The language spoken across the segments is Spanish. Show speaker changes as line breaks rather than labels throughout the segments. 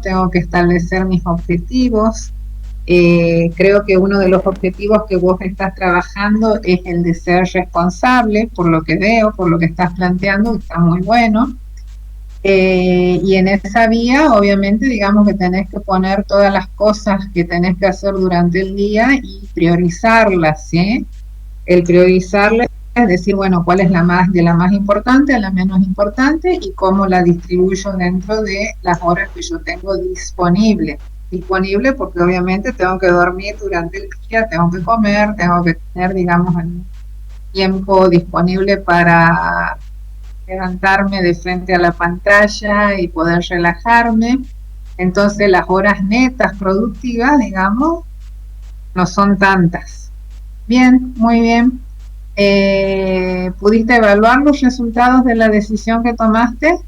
tengo que establecer mis objetivos. Creo que uno de los objetivos que vos estás trabajando es el de ser responsable, por lo que veo, por lo que estás planteando, está muy bueno. Y en esa vía, obviamente, digamos que tenés que poner todas las cosas que tenés que hacer durante el día y priorizarlas, ¿sí? El priorizarlas es decir, bueno, cuál es la más de la más importante a la menos importante y cómo la distribuyo dentro de las horas que yo tengo disponible porque obviamente tengo que dormir durante el día, tengo que comer, tengo que tener, digamos, el tiempo disponible para levantarme de frente a la pantalla y poder relajarme. Entonces las horas netas productivas, digamos, no son tantas. Bien, muy bien. ¿Pudiste evaluar los resultados de la decisión que tomaste?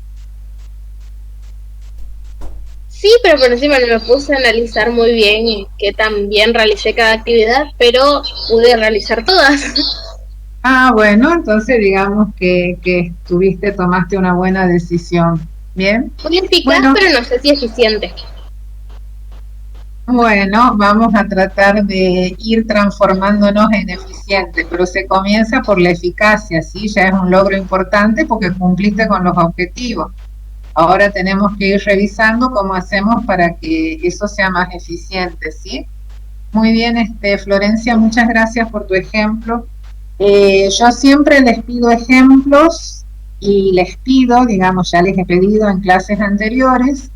Sí, pero por encima no me puse a analizar muy bien qué tan bien realicé cada actividad, pero pude realizar todas.
Ah, bueno, entonces digamos que tomaste una buena decisión. Bien.
Muy eficaz,
Bueno,
pero no sé si eficiente.
bueno, vamos a tratar de ir transformándonos en eficientes, pero se comienza por la eficacia, ¿sí? Ya es un logro importante porque cumpliste con los objetivos. Ahora tenemos que ir revisando cómo hacemos para que eso sea más eficiente, ¿sí? Muy bien, Florencia, muchas gracias por tu ejemplo. Yo siempre les pido ejemplos y les pido, digamos, ya les he pedido en clases anteriores,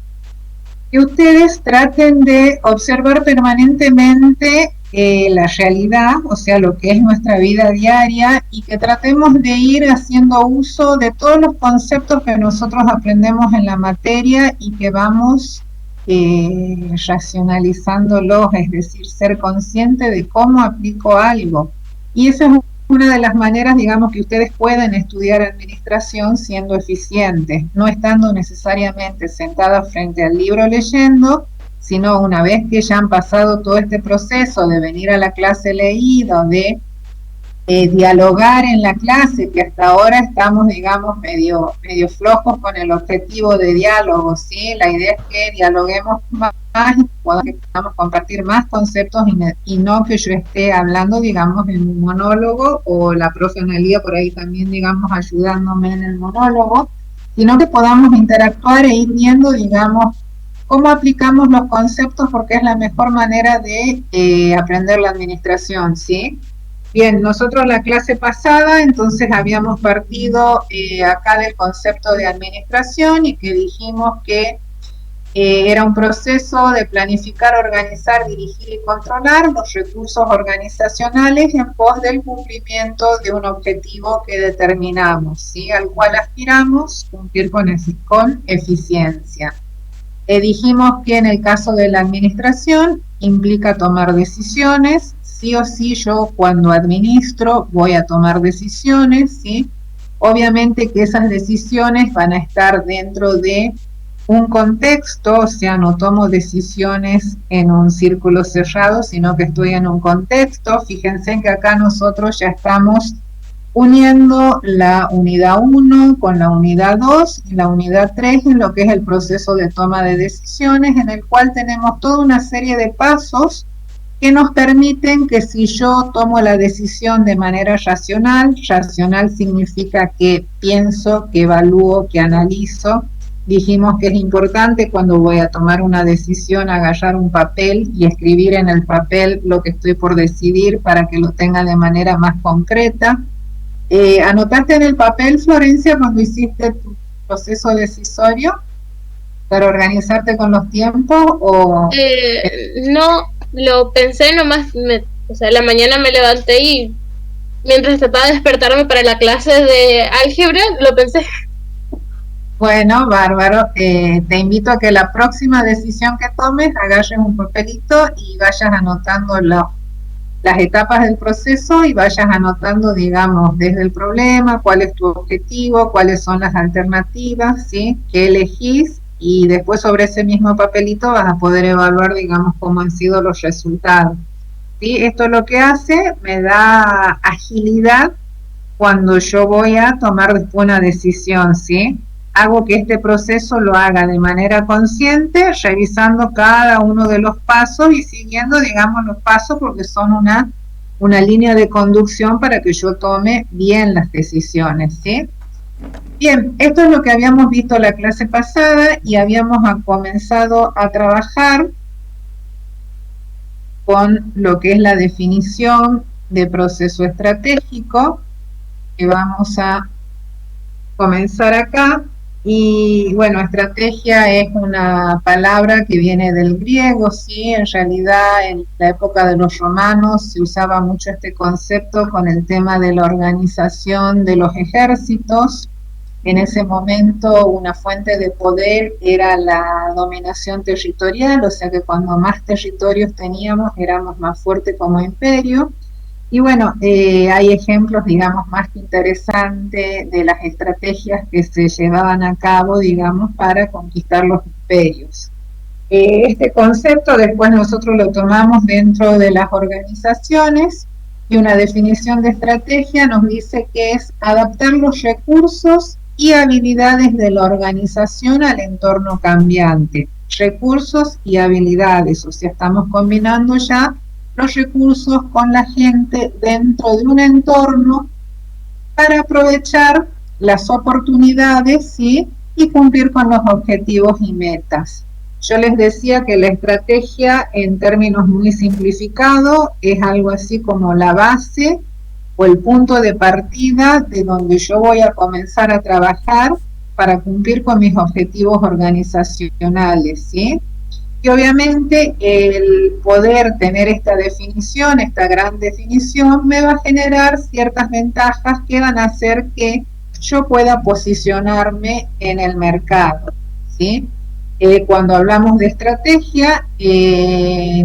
que ustedes traten de observar permanentemente la realidad, o sea, lo que es nuestra vida diaria, y que tratemos de ir haciendo uso de todos los conceptos que nosotros aprendemos en la materia y que vamos racionalizándolos, es decir, ser consciente de cómo aplico algo. Y esa es una de las maneras, digamos, que ustedes pueden estudiar administración siendo eficientes, no estando necesariamente sentadas frente al libro leyendo, sino una vez que ya han pasado todo este proceso de venir a la clase leído, de dialogar en la clase, que hasta ahora estamos, digamos, medio flojos con el objetivo de diálogo, ¿sí? La idea es que dialoguemos más y podamos compartir más conceptos y no que yo esté hablando, digamos, en un monólogo o la profe Analía por ahí también, digamos, ayudándome en el monólogo, sino que podamos interactuar e ir viendo, digamos, cómo aplicamos los conceptos porque es la mejor manera de aprender la administración, ¿sí? Bien, nosotros la clase pasada entonces habíamos partido acá del concepto de administración y que dijimos que era un proceso de planificar, organizar, dirigir y controlar los recursos organizacionales en pos del cumplimiento de un objetivo que determinamos, ¿sí? Al cual aspiramos cumplir con eficiencia. Dijimos que en el caso de la administración implica tomar decisiones, sí o sí yo cuando administro voy a tomar decisiones, ¿sí? Obviamente que esas decisiones van a estar dentro de un contexto, o sea, no tomo decisiones en un círculo cerrado, sino que estoy en un contexto. Fíjense que acá nosotros ya estamos uniendo la unidad 1 con la unidad 2 y la unidad 3 en lo que es el proceso de toma de decisiones, en el cual tenemos toda una serie de pasos que nos permiten que si yo tomo la decisión de manera racional, racional significa que pienso, que evalúo, que analizo. Dijimos que es importante cuando voy a tomar una decisión agarrar un papel y escribir en el papel lo que estoy por decidir para que lo tenga de manera más concreta. ¿Anotaste en el papel, Florencia, cuando hiciste tu proceso decisorio para organizarte con los tiempos?
No, lo pensé nomás, o sea, la mañana me levanté y mientras trataba de despertarme para la clase de álgebra, lo pensé.
Bueno, bárbaro. Te invito a que la próxima decisión que tomes agarres un papelito y vayas anotando las etapas del proceso y vayas anotando, digamos, desde el problema, cuál es tu objetivo, cuáles son las alternativas, ¿sí? ¿Qué elegís? Y después sobre ese mismo papelito vas a poder evaluar, digamos, cómo han sido los resultados. ¿Sí? Esto lo que hace, me da agilidad cuando yo voy a tomar después una decisión, ¿sí? hago que este proceso lo haga de manera consciente, revisando cada uno de los pasos y siguiendo, digamos, los pasos porque son una línea de conducción para que yo tome bien las decisiones, ¿sí? Bien, esto es lo que habíamos visto la clase pasada y habíamos comenzado a trabajar con lo que es la definición de proceso estratégico, que vamos a comenzar acá. Y bueno, estrategia es una palabra que viene del griego, ¿sí? En realidad en la época de los romanos se usaba mucho este concepto con el tema de la organización de los ejércitos. En ese momento una fuente de poder era la dominación territorial, o sea que cuando más territorios teníamos éramos más fuertes como imperio. Y bueno, hay ejemplos, digamos, más que interesantes de las estrategias que se llevaban a cabo, digamos, para conquistar los imperios. Este concepto después nosotros lo tomamos dentro de las organizaciones y una definición de estrategia nos dice que es adaptar los recursos y habilidades de la organización al entorno cambiante. Recursos y habilidades, o sea, estamos combinando ya los recursos con la gente dentro de un entorno para aprovechar las oportunidades, ¿sí? Y cumplir con los objetivos y metas. Yo les decía que la estrategia, en términos muy simplificados, es algo así como la base o el punto de partida de donde yo voy a comenzar a trabajar para cumplir con mis objetivos organizacionales, ¿sí? Y obviamente el poder tener esta definición, esta gran definición, me va a generar ciertas ventajas que van a hacer que yo pueda posicionarme en el mercado, ¿sí? Cuando hablamos de estrategia,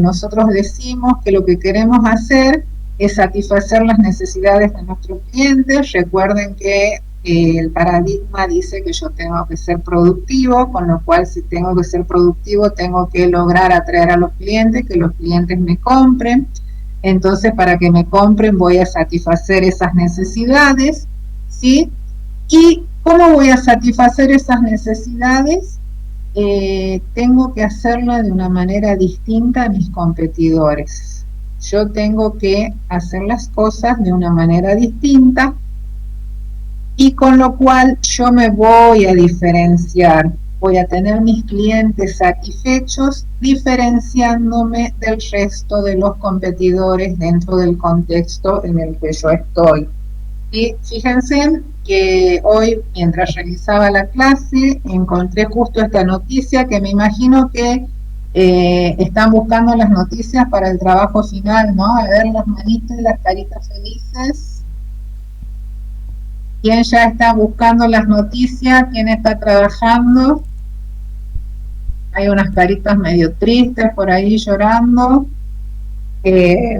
nosotros decimos que lo que queremos hacer es satisfacer las necesidades de nuestros clientes. Recuerden que el paradigma dice que yo tengo que ser productivo, con lo cual si tengo que ser productivo tengo que lograr atraer a los clientes, que los clientes me compren. Entonces para que me compren voy a satisfacer esas necesidades, ¿sí? ¿Y cómo voy a satisfacer esas necesidades? Tengo que hacerla de una manera distinta a mis competidores. Yo tengo que hacer las cosas de una manera distinta y con lo cual yo me voy a diferenciar, voy a tener mis clientes satisfechos diferenciándome del resto de los competidores dentro del contexto en el que yo estoy. Y fíjense que hoy, mientras realizaba la clase, encontré justo esta noticia que me imagino que están buscando las noticias para el trabajo final, ¿no? A ver las manitos y las caritas felices. ¿Quién ya está buscando las noticias? ¿Quién está trabajando? Hay unas caritas medio tristes por ahí llorando.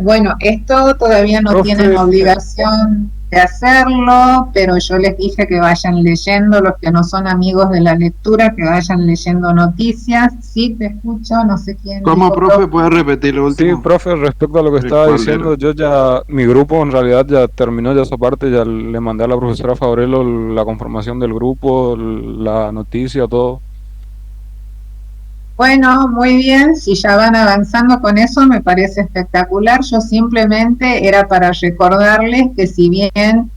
Bueno, esto todavía no tienen obligación de hacerlo, pero yo les dije que vayan leyendo, los que no son amigos de la lectura, que vayan leyendo noticias. Sí, te escucho, no sé quién.
¿Cómo, profe? ¿Puede repetir lo último?
Sí, profe, respecto a lo que estaba diciendo, yo ya, mi grupo en realidad ya terminó ya esa parte, ya le mandé a la profesora Fabrelo la conformación del grupo, la noticia, todo.
Bueno, muy bien, si ya van avanzando con eso me parece espectacular. Yo simplemente era para recordarles que si bien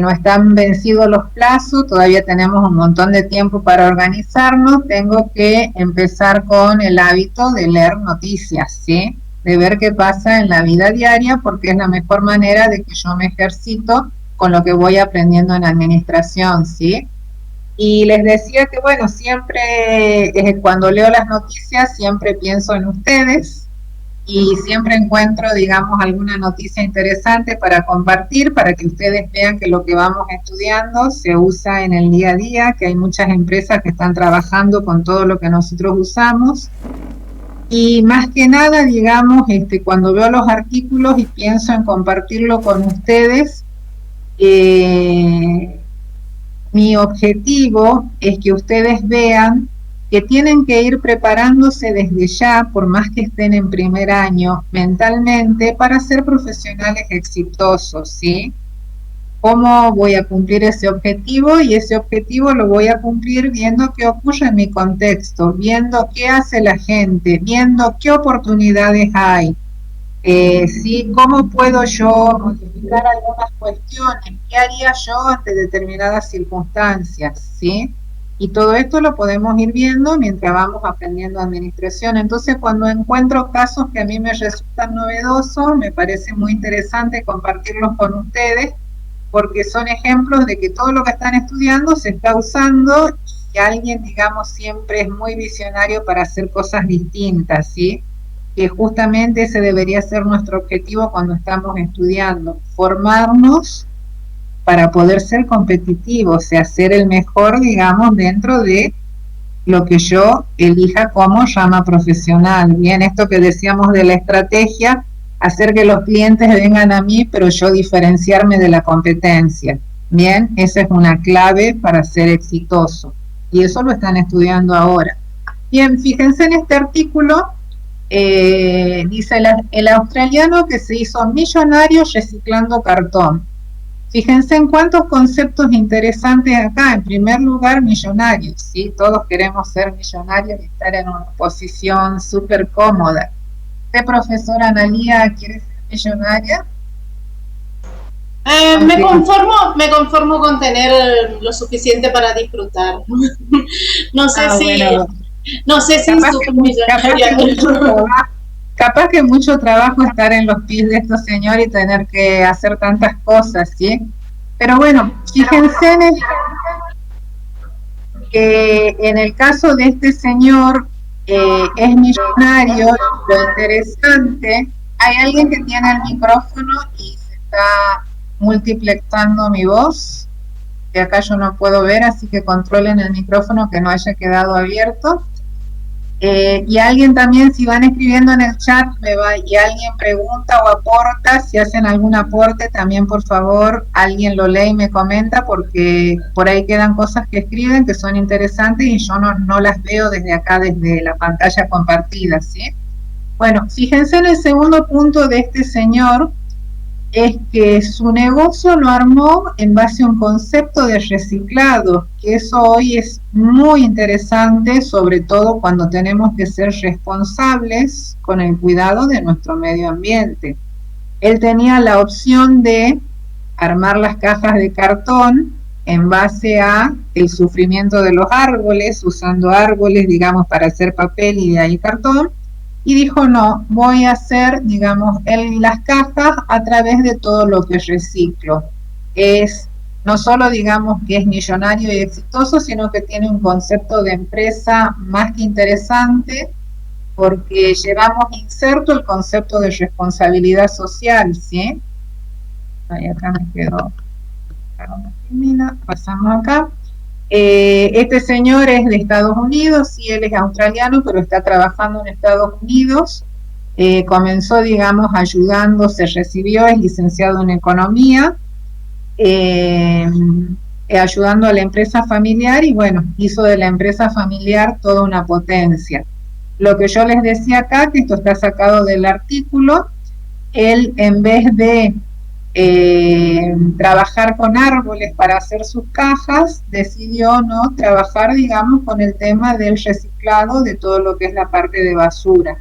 no están vencidos los plazos, todavía tenemos un montón de tiempo para organizarnos, tengo que empezar con el hábito de leer noticias, ¿sí? De ver qué pasa en la vida diaria, porque es la mejor manera de que yo me ejercito con lo que voy aprendiendo en administración, ¿sí? Y les decía que, bueno, siempre cuando leo las noticias, siempre pienso en ustedes y siempre encuentro, digamos, alguna noticia interesante para compartir, para que ustedes vean que lo que vamos estudiando se usa en el día a día, que hay muchas empresas que están trabajando con todo lo que nosotros usamos. Y más que nada, digamos, cuando veo los artículos y pienso en compartirlo con ustedes, mi objetivo es que ustedes vean que tienen que ir preparándose desde ya, por más que estén en primer año, mentalmente, para ser profesionales exitosos, ¿sí? cómo voy a cumplir ese objetivo, y ese objetivo lo voy a cumplir viendo qué ocurre en mi contexto, viendo qué hace la gente, viendo qué oportunidades hay. ¿Sí? ¿Cómo puedo yo modificar algunas cuestiones? ¿Qué haría yo ante determinadas circunstancias? ¿Sí? Y todo esto lo podemos ir viendo mientras vamos aprendiendo administración. Entonces, cuando encuentro casos que a mí me resultan novedosos, me parece muy interesante compartirlos con ustedes, porque son ejemplos de que todo lo que están estudiando se está usando, y alguien, digamos, siempre es muy visionario para hacer cosas distintas, ¿sí? Que justamente ese debería ser nuestro objetivo cuando estamos estudiando, formarnos para poder ser competitivos, o sea, ser el mejor, digamos, dentro de lo que yo elija como rama profesional. Bien, esto que decíamos de la estrategia, hacer que los clientes vengan a mí, pero yo diferenciarme de la competencia. Bien, esa es una clave para ser exitoso, y eso lo están estudiando ahora. Bien, fíjense en este artículo. Dice el australiano que se hizo millonario reciclando cartón. Fíjense en cuántos conceptos interesantes acá. En primer lugar, millonarios, ¿sí? Todos queremos ser millonarios y estar en una posición súper cómoda. ¿Usted, profesora Analía, quiere ser millonaria?
Me conformo con tener lo suficiente para disfrutar. No sé si... Bueno. No sé si
capaz que mucho trabajo estar en los pies de estos señores y tener que hacer tantas cosas, ¿sí? Pero bueno, fíjense que en el caso de este señor es millonario. Lo interesante, hay alguien que tiene el micrófono y se está multiplexando mi voz, que acá yo no puedo ver, así que controlen el micrófono que no haya quedado abierto. Y alguien también, si van escribiendo en el chat y alguien pregunta o aporta, si hacen algún aporte, también por favor alguien lo lee y me comenta, porque por ahí quedan cosas que escriben que son interesantes y yo no las veo desde acá, desde la pantalla compartida, ¿sí? Bueno, fíjense en el segundo punto de este señor, es que su negocio lo armó en base a un concepto de reciclado, que eso hoy es muy interesante, sobre todo cuando tenemos que ser responsables con el cuidado de nuestro medio ambiente. Él tenía la opción de armar las cajas de cartón en base a el sufrimiento de los árboles, usando árboles, digamos, para hacer papel y de ahí cartón. Y dijo, no, voy a hacer, digamos, las cajas a través de todo lo que reciclo. Es no solo, digamos, que es millonario y exitoso, sino que tiene un concepto de empresa más que interesante, porque llevamos inserto el concepto de responsabilidad social, ¿sí? Ahí acá me quedó. Pasamos acá. Este señor es de Estados Unidos, sí, él es australiano, pero está trabajando en Estados Unidos. Comenzó, digamos, ayudando, se recibió, es licenciado en economía, ayudando a la empresa familiar, y bueno, hizo de la empresa familiar toda una potencia. Lo que yo les decía acá, que esto está sacado del artículo, él, en vez de trabajar con árboles para hacer sus cajas, decidió no trabajar, digamos, con el tema del reciclado de todo lo que es la parte de basura.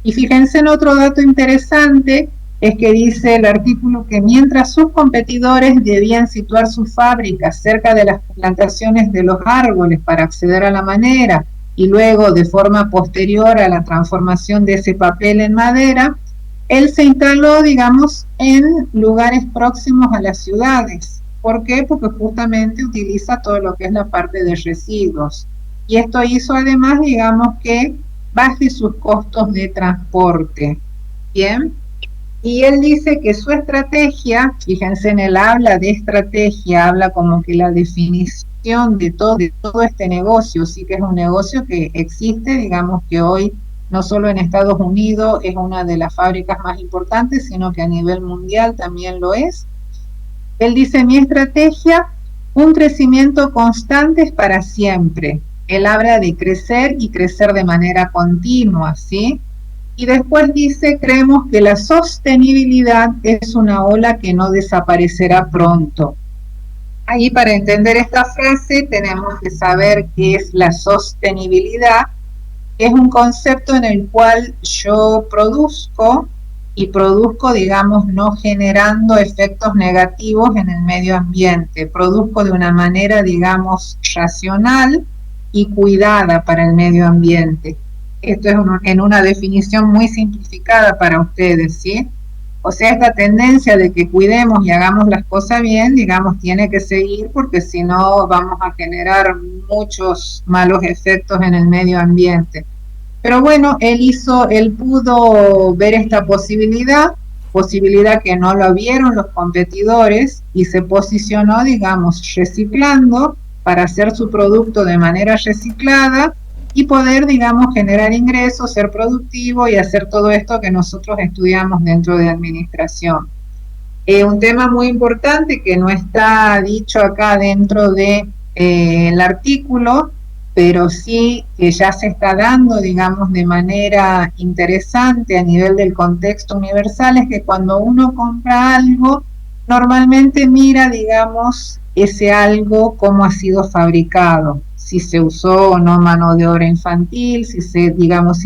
Y fíjense en otro dato interesante, es que dice el artículo que mientras sus competidores debían situar sus fábricas cerca de las plantaciones de los árboles para acceder a la madera, y luego de forma posterior a la transformación de ese papel en madera, él se instaló, digamos, en lugares próximos a las ciudades. ¿Por qué? Porque justamente utiliza todo lo que es la parte de residuos. Y esto hizo además, digamos, que baje sus costos de transporte. Bien. Y él dice que su estrategia, fíjense en él habla de estrategia, habla como que la definición de todo este negocio, sí que es un negocio que existe, digamos que hoy no solo en Estados Unidos es una de las fábricas más importantes, sino que a nivel mundial también lo es. Él dice, mi estrategia, un crecimiento constante es para siempre. Él habla de crecer y crecer de manera continua, ¿sí? Y después dice, creemos que la sostenibilidad es una ola que no desaparecerá pronto. Ahí, para entender esta frase tenemos que saber qué es la sostenibilidad. Es un concepto en el cual yo produzco, digamos, no generando efectos negativos en el medio ambiente. Produzco de una manera, digamos, racional y cuidada para el medio ambiente. Esto es en una definición muy simplificada para ustedes, ¿sí? O sea, esta tendencia de que cuidemos y hagamos las cosas bien, digamos, tiene que seguir, porque si no vamos a generar muchos malos efectos en el medio ambiente. Pero bueno, él pudo ver esta posibilidad que no lo vieron los competidores, y se posicionó, digamos, reciclando para hacer su producto de manera reciclada y poder, digamos, generar ingresos, ser productivo y hacer todo esto que nosotros estudiamos dentro de administración. Un tema muy importante que no está dicho acá dentro de el artículo, pero sí que ya se está dando, digamos, de manera interesante a nivel del contexto universal, es que cuando uno compra algo, normalmente mira, digamos, ese algo cómo ha sido fabricado, si se usó o no mano de obra infantil, si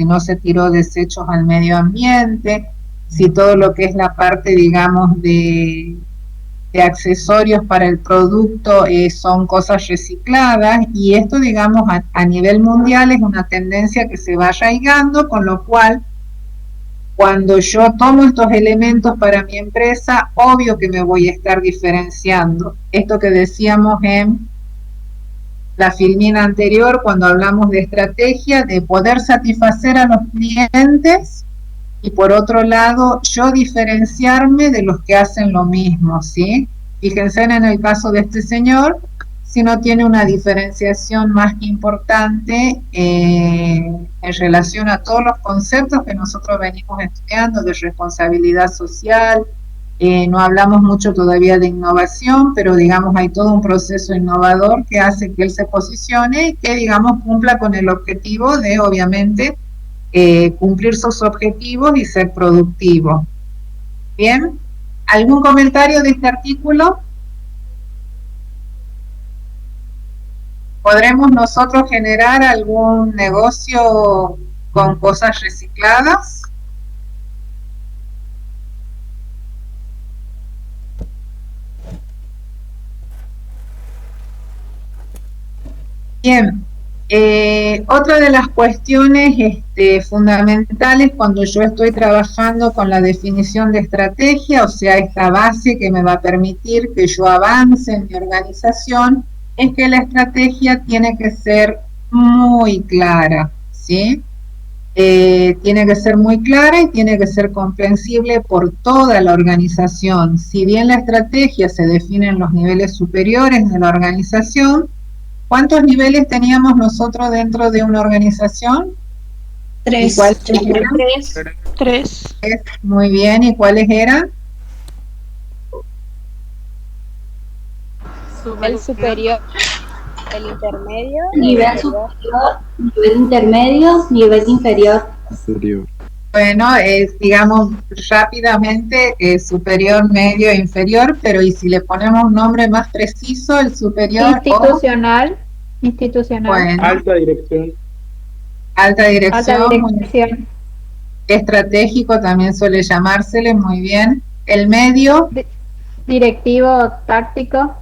no se tiró desechos al medio ambiente, si todo lo que es la parte, digamos, de accesorios para el producto son cosas recicladas, y esto, digamos, a nivel mundial es una tendencia que se va arraigando, con lo cual cuando yo tomo estos elementos para mi empresa, obvio que me voy a estar diferenciando. Esto que decíamos en la filmina anterior, cuando hablamos de estrategia, de poder satisfacer a los clientes, y por otro lado, yo diferenciarme de los que hacen lo mismo, ¿sí? Fíjense en el caso de este señor, si no tiene una diferenciación más importante en relación a todos los conceptos que nosotros venimos estudiando de responsabilidad social. No hablamos mucho todavía de innovación, pero digamos hay todo un proceso innovador que hace que él se posicione y que, digamos, cumpla con el objetivo de, obviamente, cumplir sus objetivos y ser productivo. Bien, ¿algún comentario de este artículo? ¿Podremos nosotros generar algún negocio con cosas recicladas? Bien. Otra de las cuestiones fundamentales cuando yo estoy trabajando con la definición de estrategia, o sea, esta base que me va a permitir que yo avance en mi organización, es que la estrategia tiene que ser muy clara, ¿sí? Tiene que ser muy clara y tiene que ser comprensible por toda la organización. Si bien la estrategia se define en los niveles superiores de la organización, ¿cuántos niveles teníamos nosotros dentro de una organización?
3.
Tres. Muy bien, ¿y cuáles eran?
El superior, el intermedio,
nivel superior, nivel intermedio, nivel inferior.
Bueno, digamos rápidamente superior, medio e inferior, pero ¿y si le ponemos un nombre más preciso, el superior?
Institucional.
Bueno,
Alta dirección.
Alta dirección. Estratégico también suele llamársele, muy bien. El medio.
Directivo, táctico.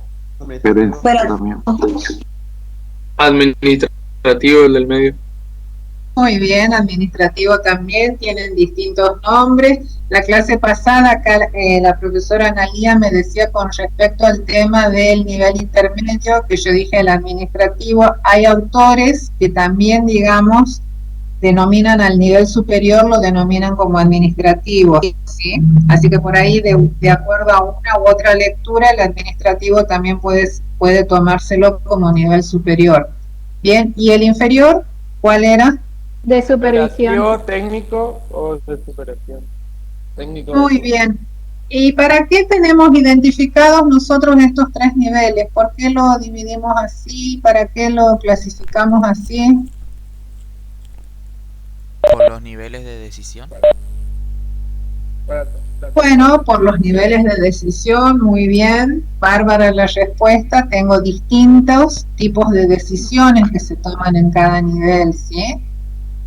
Administrativo, el del medio.
Muy bien, administrativo también, tienen distintos nombres. La clase pasada acá la profesora Analía me decía con respecto al tema del nivel intermedio, que yo dije el administrativo, hay autores que también, digamos, denominan al nivel superior, lo denominan como administrativo, ¿sí? Así que por ahí, de acuerdo a una u otra lectura, el administrativo también puede tomárselo como nivel superior. Bien, ¿y el inferior cuál era?
De supervisión.
Técnico o de superación. Técnico.
Muy bien. ¿Y para qué tenemos identificados nosotros estos tres niveles? ¿Por qué lo dividimos así? ¿Para qué lo clasificamos así?
por los niveles de decisión.
Bueno, por los niveles de decisión, muy bien, bárbara la respuesta. Tengo distintos tipos de decisiones que se toman en cada nivel, ¿sí?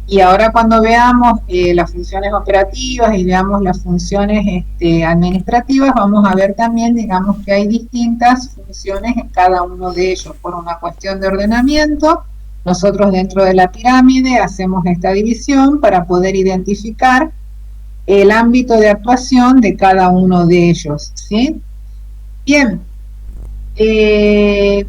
Y ahora cuando veamos las funciones operativas y veamos las funciones administrativas, vamos a ver también, digamos, que hay distintas funciones en cada uno de ellos. Por una cuestión de ordenamiento, nosotros dentro de la pirámide hacemos esta división para poder identificar el ámbito de actuación de cada uno de ellos, ¿sí? Bien,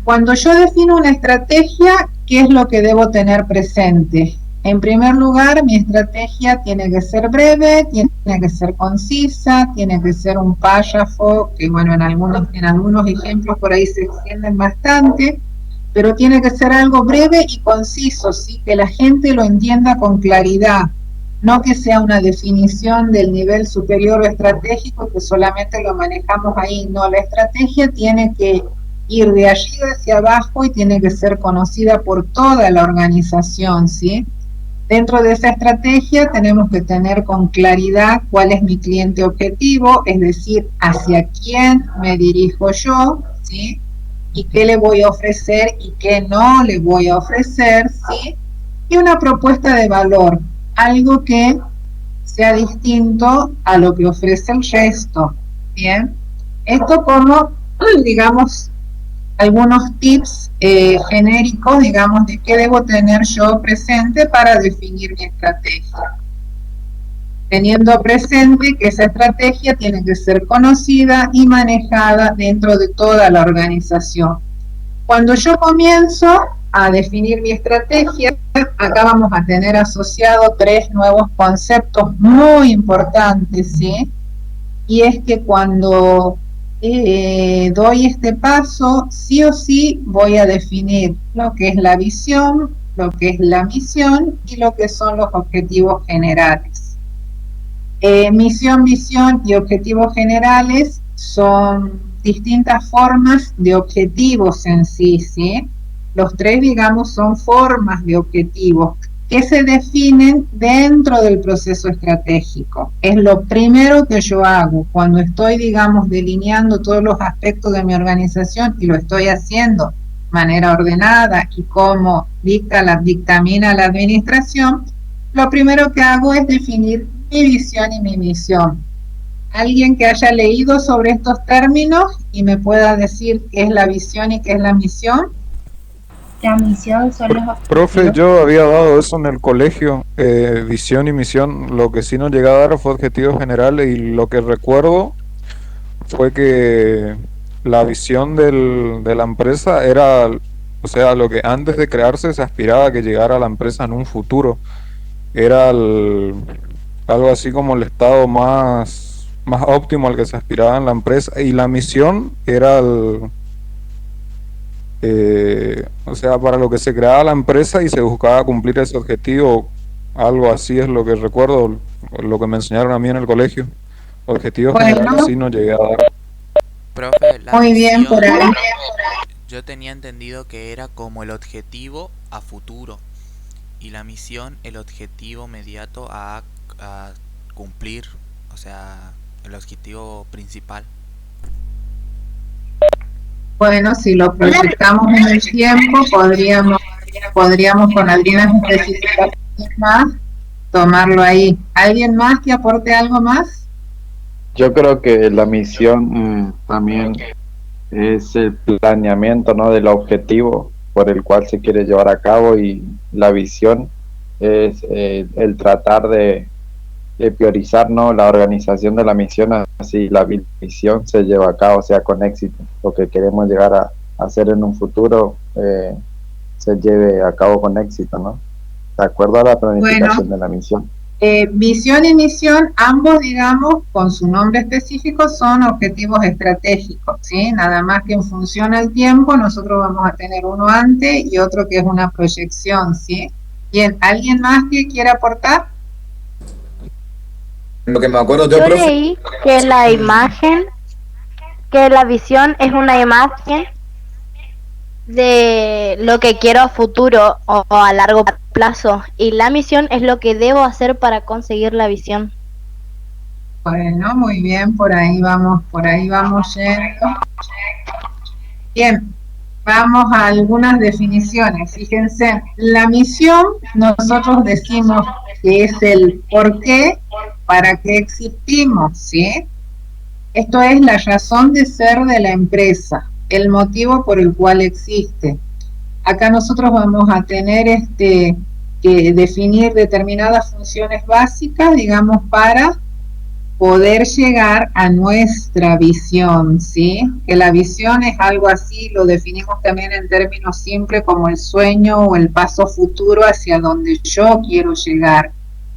cuando yo defino una estrategia, ¿qué es lo que debo tener presente? En primer lugar, mi estrategia tiene que ser breve, tiene que ser concisa, tiene que ser un párrafo, que bueno, en algunos ejemplos por ahí se extienden bastante, pero tiene que ser algo breve y conciso, ¿sí? Que la gente lo entienda con claridad. No que sea una definición del nivel superior o estratégico que solamente lo manejamos ahí, no, la estrategia tiene que ir de allí hacia abajo y tiene que ser conocida por toda la organización, ¿sí? Dentro de esa estrategia tenemos que tener con claridad cuál es mi cliente objetivo, es decir, hacia quién me dirijo yo, ¿sí? Y qué le voy a ofrecer y qué no le voy a ofrecer, ¿sí? Y una propuesta de valor, algo que sea distinto a lo que ofrece el resto, ¿bien? Esto como, digamos, algunos tips genéricos, digamos, de qué debo tener yo presente para definir mi estrategia. Teniendo presente que esa estrategia tiene que ser conocida y manejada dentro de toda la organización. Cuando yo comienzo a definir mi estrategia, acá vamos a tener asociado 3 nuevos conceptos muy importantes, ¿sí? Y es que cuando doy este paso, sí o sí voy a definir lo que es la visión, lo que es la misión y lo que son los objetivos generales. Misión, visión y objetivos generales son distintas formas de objetivos en sí, ¿sí? Los 3, digamos, son formas de objetivos que se definen dentro del proceso estratégico. Es lo primero que yo hago cuando estoy, digamos, delineando todos los aspectos de mi organización y lo estoy haciendo de manera ordenada y como dictamina la administración. Lo primero que hago es definir mi visión y mi misión. Alguien que haya leído sobre estos términos y me pueda decir qué es la visión y qué es la misión.
La misión son los...
Profe, yo había dado eso en el colegio, visión y misión. Lo que sí no llegué a dar fue objetivos generales y lo que recuerdo fue que la visión de la empresa era, o sea, lo que antes de crearse se aspiraba a que llegara a la empresa en un futuro. Era algo así como el estado más óptimo al que se aspiraba en la empresa, y la misión era o sea, para lo que se creaba la empresa y se buscaba cumplir ese objetivo. Algo así es lo que recuerdo, lo que me enseñaron a mí en el colegio. Objetivos generales sí no llegué a dar.
Profe, la
muy bien, por ahí.
Yo tenía entendido que era como el objetivo a futuro y la misión el objetivo inmediato a cumplir, o sea, el objetivo principal.
Bueno, si lo proyectamos en el tiempo, podríamos con algunas especificaciones más tomarlo ahí. ¿Alguien más que aporte algo más?
Yo creo que la misión también es el planeamiento, ¿no?, del objetivo por el cual se quiere llevar a cabo, y la visión es el tratar de priorizar, ¿no?, la organización de la misión, así la visión se lleva a cabo, sea con éxito. Lo que queremos llegar a hacer en un futuro se lleve a cabo con éxito, ¿no? De acuerdo a la planificación de la misión.
Visión y misión, ambos, digamos, con su nombre específico, son objetivos estratégicos, ¿sí? Nada más que en función al tiempo, nosotros vamos a tener uno antes y otro que es una proyección, ¿sí? Bien, ¿alguien más que quiera aportar?
Lo que me acuerdo yo, profe,
leí que la imagen, que la visión es una imagen
de lo que quiero a futuro o a largo plazo, y la misión es lo que debo hacer para conseguir la visión.
Bueno, muy bien, por ahí vamos yendo. Bien, vamos a algunas definiciones. Fíjense, la misión nosotros decimos que es el por qué, para qué existimos, ¿sí? Esto es la razón de ser de la empresa, el motivo por el cual existe. Acá nosotros vamos a tener que definir determinadas funciones básicas, digamos, para poder llegar a nuestra visión, ¿sí? Que la visión es algo así, lo definimos también en términos simples como el sueño o el paso futuro hacia donde yo quiero llegar.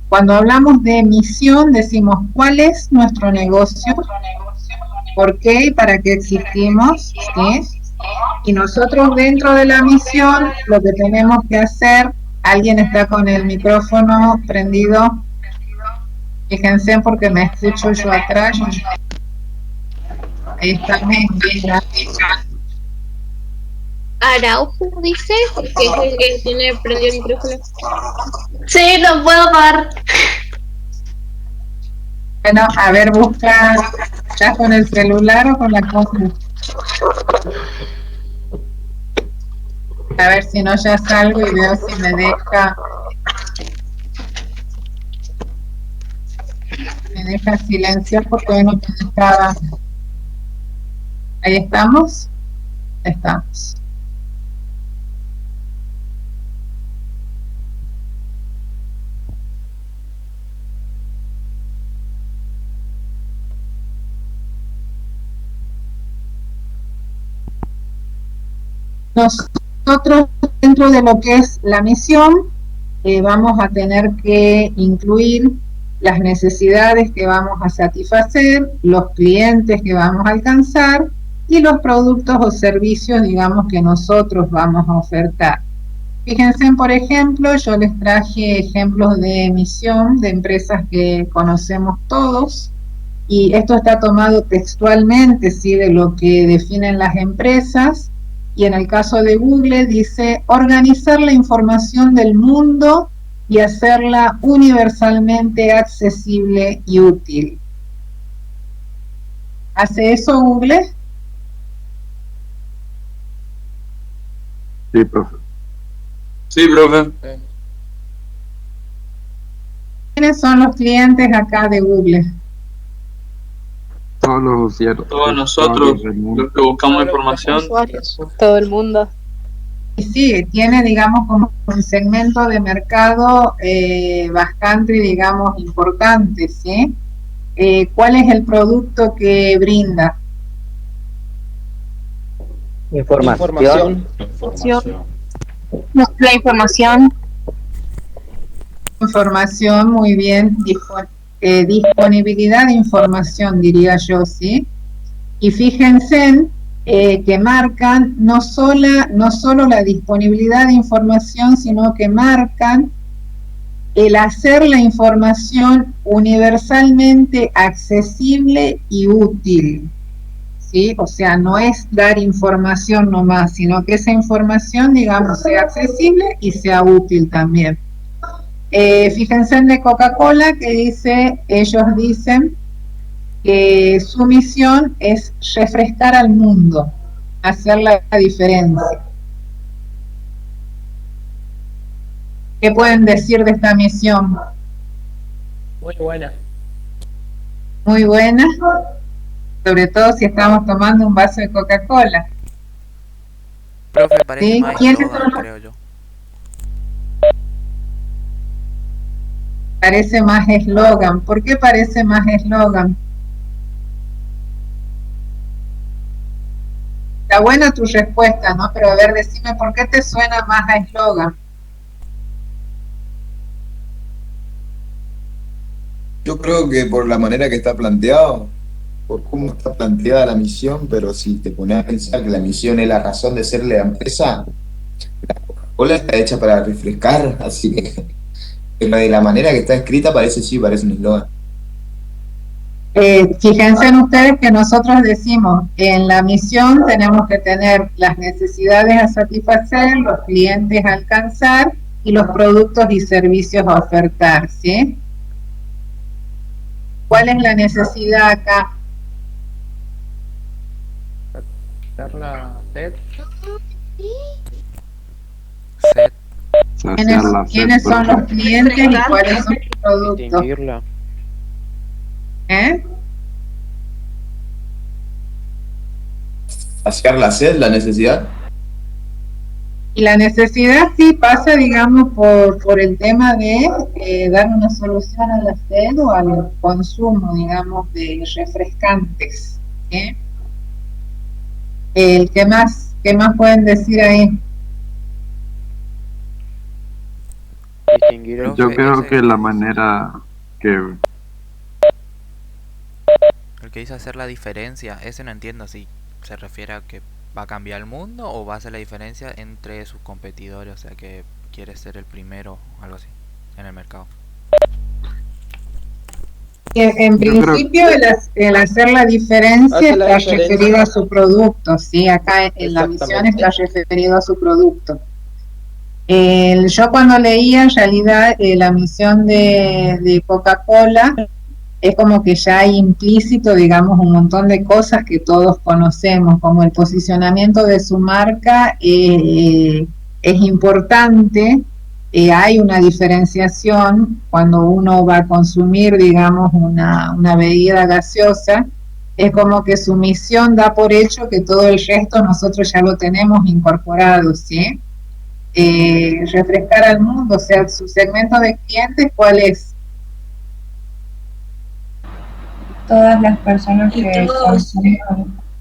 Cuando hablamos de misión decimos cuál es nuestro negocio, por qué y para qué existimos, ¿sí? Y nosotros dentro de la misión lo que tenemos que hacer, alguien está con el micrófono prendido, fíjense porque me escucho yo atrás. Ahí está,
Araujo dice que es el que tiene prendido el micrófono.
Sí, lo puedo pagar.
Bueno, a ver, busca, ¿estás con el celular o con la compu? A ver si no ya salgo y veo si me deja silenciar porque hoy no me dejaba. Ahí estamos. Estamos. Nosotros dentro de lo que es la misión vamos a tener que incluir las necesidades que vamos a satisfacer, los clientes que vamos a alcanzar y los productos o servicios, digamos, que nosotros vamos a ofertar. Fíjense, por ejemplo, yo les traje ejemplos de misión de empresas que conocemos todos, y esto está tomado textualmente, ¿sí?, de lo que definen las empresas. Y en el caso de Google dice organizar la información del mundo y hacerla universalmente accesible y útil. ¿Hace eso Google?
Sí, profe.
Sí, profe.
¿Quiénes son los clientes acá de Google?
Todos los usuarios.
Todos nosotros, los que buscamos información.
Usuarios, todo el mundo.
Y sí, tiene, digamos, como un segmento de mercado bastante, digamos, importante, ¿sí? ¿Cuál es el producto que brinda?
Información.
No, la información.
Información, muy bien. Disponibilidad de información, diría yo, ¿sí? Y fíjense que marcan no solo la disponibilidad de información, sino que marcan el hacer la información universalmente accesible y útil, ¿sí? O sea, no es dar información nomás, sino que esa información, digamos, sea accesible y sea útil también. Fíjense en de Coca-Cola que ellos dicen que su misión es refrescar al mundo, hacer la diferencia. ¿Qué pueden decir de esta misión?
Muy buena.
Muy buena, sobre todo si estamos tomando un vaso de Coca-Cola.
Profe, parece
¿Sí?
más
¿Quiénes
eslogan,
son?
creo yo.
Parece más eslogan. ¿Por qué parece más eslogan? Está buena tu respuesta, ¿no? Pero a ver, decime, ¿por qué te suena más a eslogan?
Yo creo que por la manera que está planteado, por cómo está planteada la misión, pero si te pones a pensar que la misión es la razón de ser la empresa, la Coca-Cola está hecha para refrescar, así que pero de la manera que está escrita parece un eslogan.
Fíjense en ustedes que nosotros decimos, en la misión tenemos que tener las necesidades a satisfacer, los clientes a alcanzar y los productos y servicios a ofertar, ¿sí? ¿Cuál es la necesidad acá?
La sed.
¿Quiénes son los clientes y cuáles son los productos?
¿Saciar la sed, la necesidad?
Y la necesidad sí pasa, digamos, por el tema de dar una solución a la sed o al consumo, digamos, de refrescantes. ¿Sí? ¿Qué más pueden decir ahí?
Yo creo que la manera que...
El que dice hacer la diferencia, ese no entiendo si se refiere a que va a cambiar el mundo o va a hacer la diferencia entre sus competidores, o sea que quiere ser el primero o algo así en el mercado.
En principio el hacer la diferencia está referido a su producto, ¿sí? Acá en la misión está referido a su producto. Yo cuando leía en realidad la misión de Coca-Cola es como que ya hay implícito, digamos, un montón de cosas que todos conocemos, como el posicionamiento de su marca es importante. Hay una diferenciación cuando uno va a consumir, digamos, una bebida gaseosa, es como que su misión da por hecho que todo el resto nosotros ya lo tenemos incorporado, ¿sí? Refrescar al mundo, o sea, su segmento de clientes, ¿cuál es?
Todas las personas que consumen.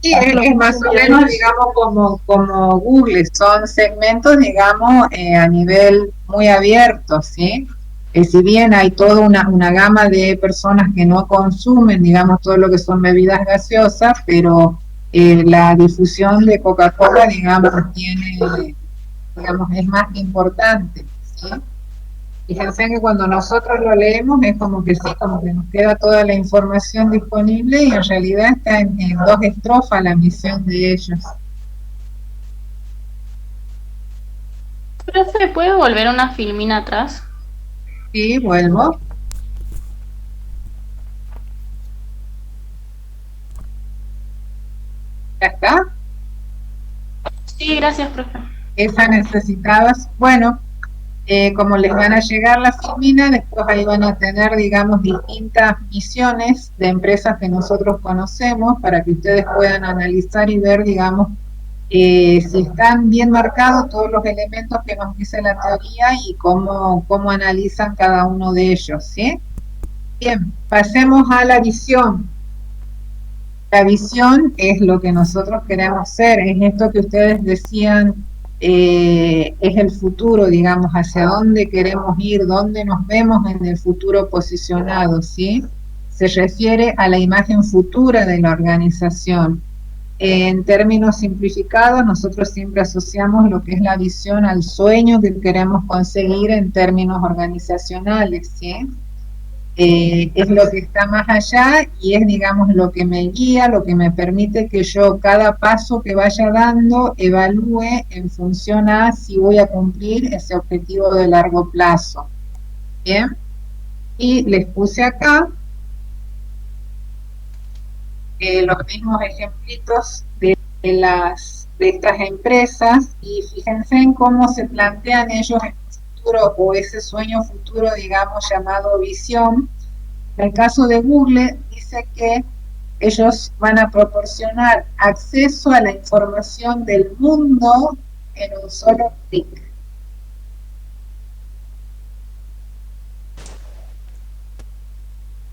Sí, es más o menos, digamos, como Google, son segmentos, digamos, a nivel muy abierto, ¿sí? Si bien hay toda una gama de personas que no consumen, digamos, todo lo que son bebidas gaseosas, pero la difusión de Coca-Cola, digamos, es más importante, ¿sí? Fíjense que cuando nosotros lo leemos es como que sí, como que nos queda toda la información disponible y en realidad está en 2 estrofas la misión de ellos.
¿Profe, puede volver una filmina atrás?
Sí, vuelvo. ¿Ya está?
Sí, gracias, profe.
Esa necesitabas. Bueno, como les van a llegar las filminas, después ahí van a tener, digamos, distintas misiones de empresas que nosotros conocemos para que ustedes puedan analizar y ver, digamos, si están bien marcados todos los elementos que nos dice la teoría y cómo analizan cada uno de ellos, ¿sí? Bien, pasemos a la visión. La visión es lo que nosotros queremos ser, es esto que ustedes decían, es el futuro, digamos, hacia dónde queremos ir, dónde nos vemos en el futuro posicionado, ¿sí? Se refiere a la imagen futura de la organización. En términos simplificados, nosotros siempre asociamos lo que es la visión al sueño que queremos conseguir en términos organizacionales, ¿sí? Es lo que está más allá y es, digamos, lo que me guía, lo que me permite que yo cada paso que vaya dando evalúe en función a si voy a cumplir ese objetivo de largo plazo. Bien, y les puse acá los mismos ejemplitos de estas empresas y fíjense en cómo se plantean ellos en futuro o ese sueño futuro, digamos, llamado visión. En el caso de Google dice que ellos van a proporcionar acceso a la información del mundo en un solo clic.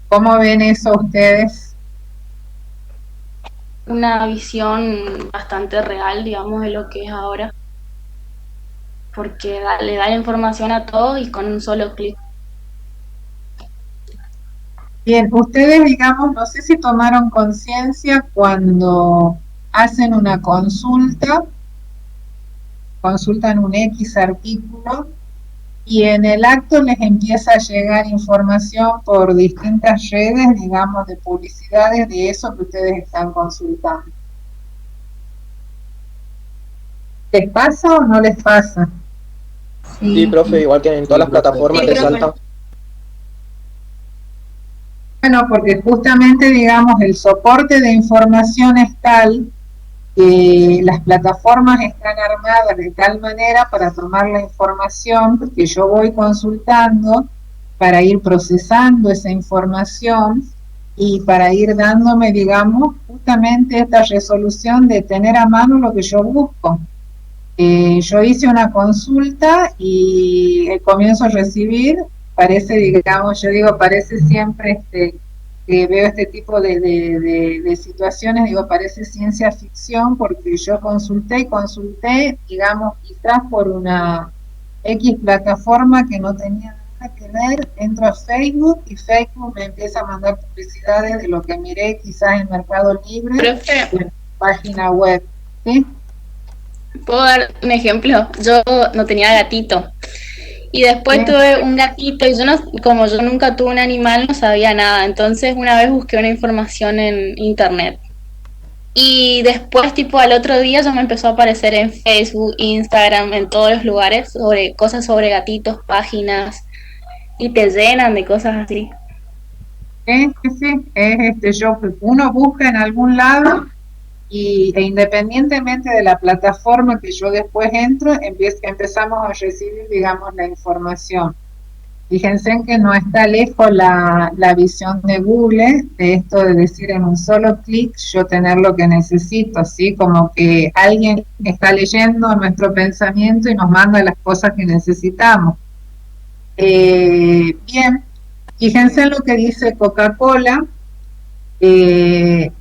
¿Cómo ven eso ustedes?
Una visión bastante real, digamos, de lo que es ahora. Porque le da la información a todos y con un solo clic.
Bien, ustedes, digamos, no sé si tomaron conciencia cuando hacen una consultan un X artículo y en el acto les empieza a llegar información por distintas redes, digamos, de publicidades de eso que ustedes están consultando. ¿Les pasa o no les pasa?
Sí, profe, igual que en todas las plataformas te salta.
Bueno, porque justamente, digamos, el soporte de información es tal que las plataformas están armadas de tal manera para tomar la información que yo voy consultando, para ir procesando esa información y para ir dándome, digamos, justamente esta resolución de tener a mano lo que yo busco. Yo hice una consulta y comienzo a recibir, parece, digamos, yo digo, parece siempre que veo este tipo de situaciones, digo, parece ciencia ficción, porque yo consulté, digamos, quizás por una X plataforma que no tenía nada que ver, entro a Facebook y Facebook me empieza a mandar publicidades de lo que miré quizás en Mercado Libre, en página web, ¿sí?
¿Puedo dar un ejemplo? Yo no tenía gatito. Y después tuve un gatito y como yo nunca tuve un animal, no sabía nada. Entonces una vez busqué una información en internet. Y después, tipo, al otro día ya me empezó a aparecer en Facebook, Instagram, en todos los lugares, cosas sobre gatitos, páginas, y te llenan de cosas así.
Sí, uno busca en algún lado e independientemente de la plataforma que yo después entro, empezamos a recibir, digamos, la información. Fíjense en que no está lejos la visión de Google, de esto de decir en un solo clic yo tener lo que necesito, ¿sí? Como que alguien está leyendo nuestro pensamiento y nos manda las cosas que necesitamos. Bien, fíjense en lo que dice Coca-Cola,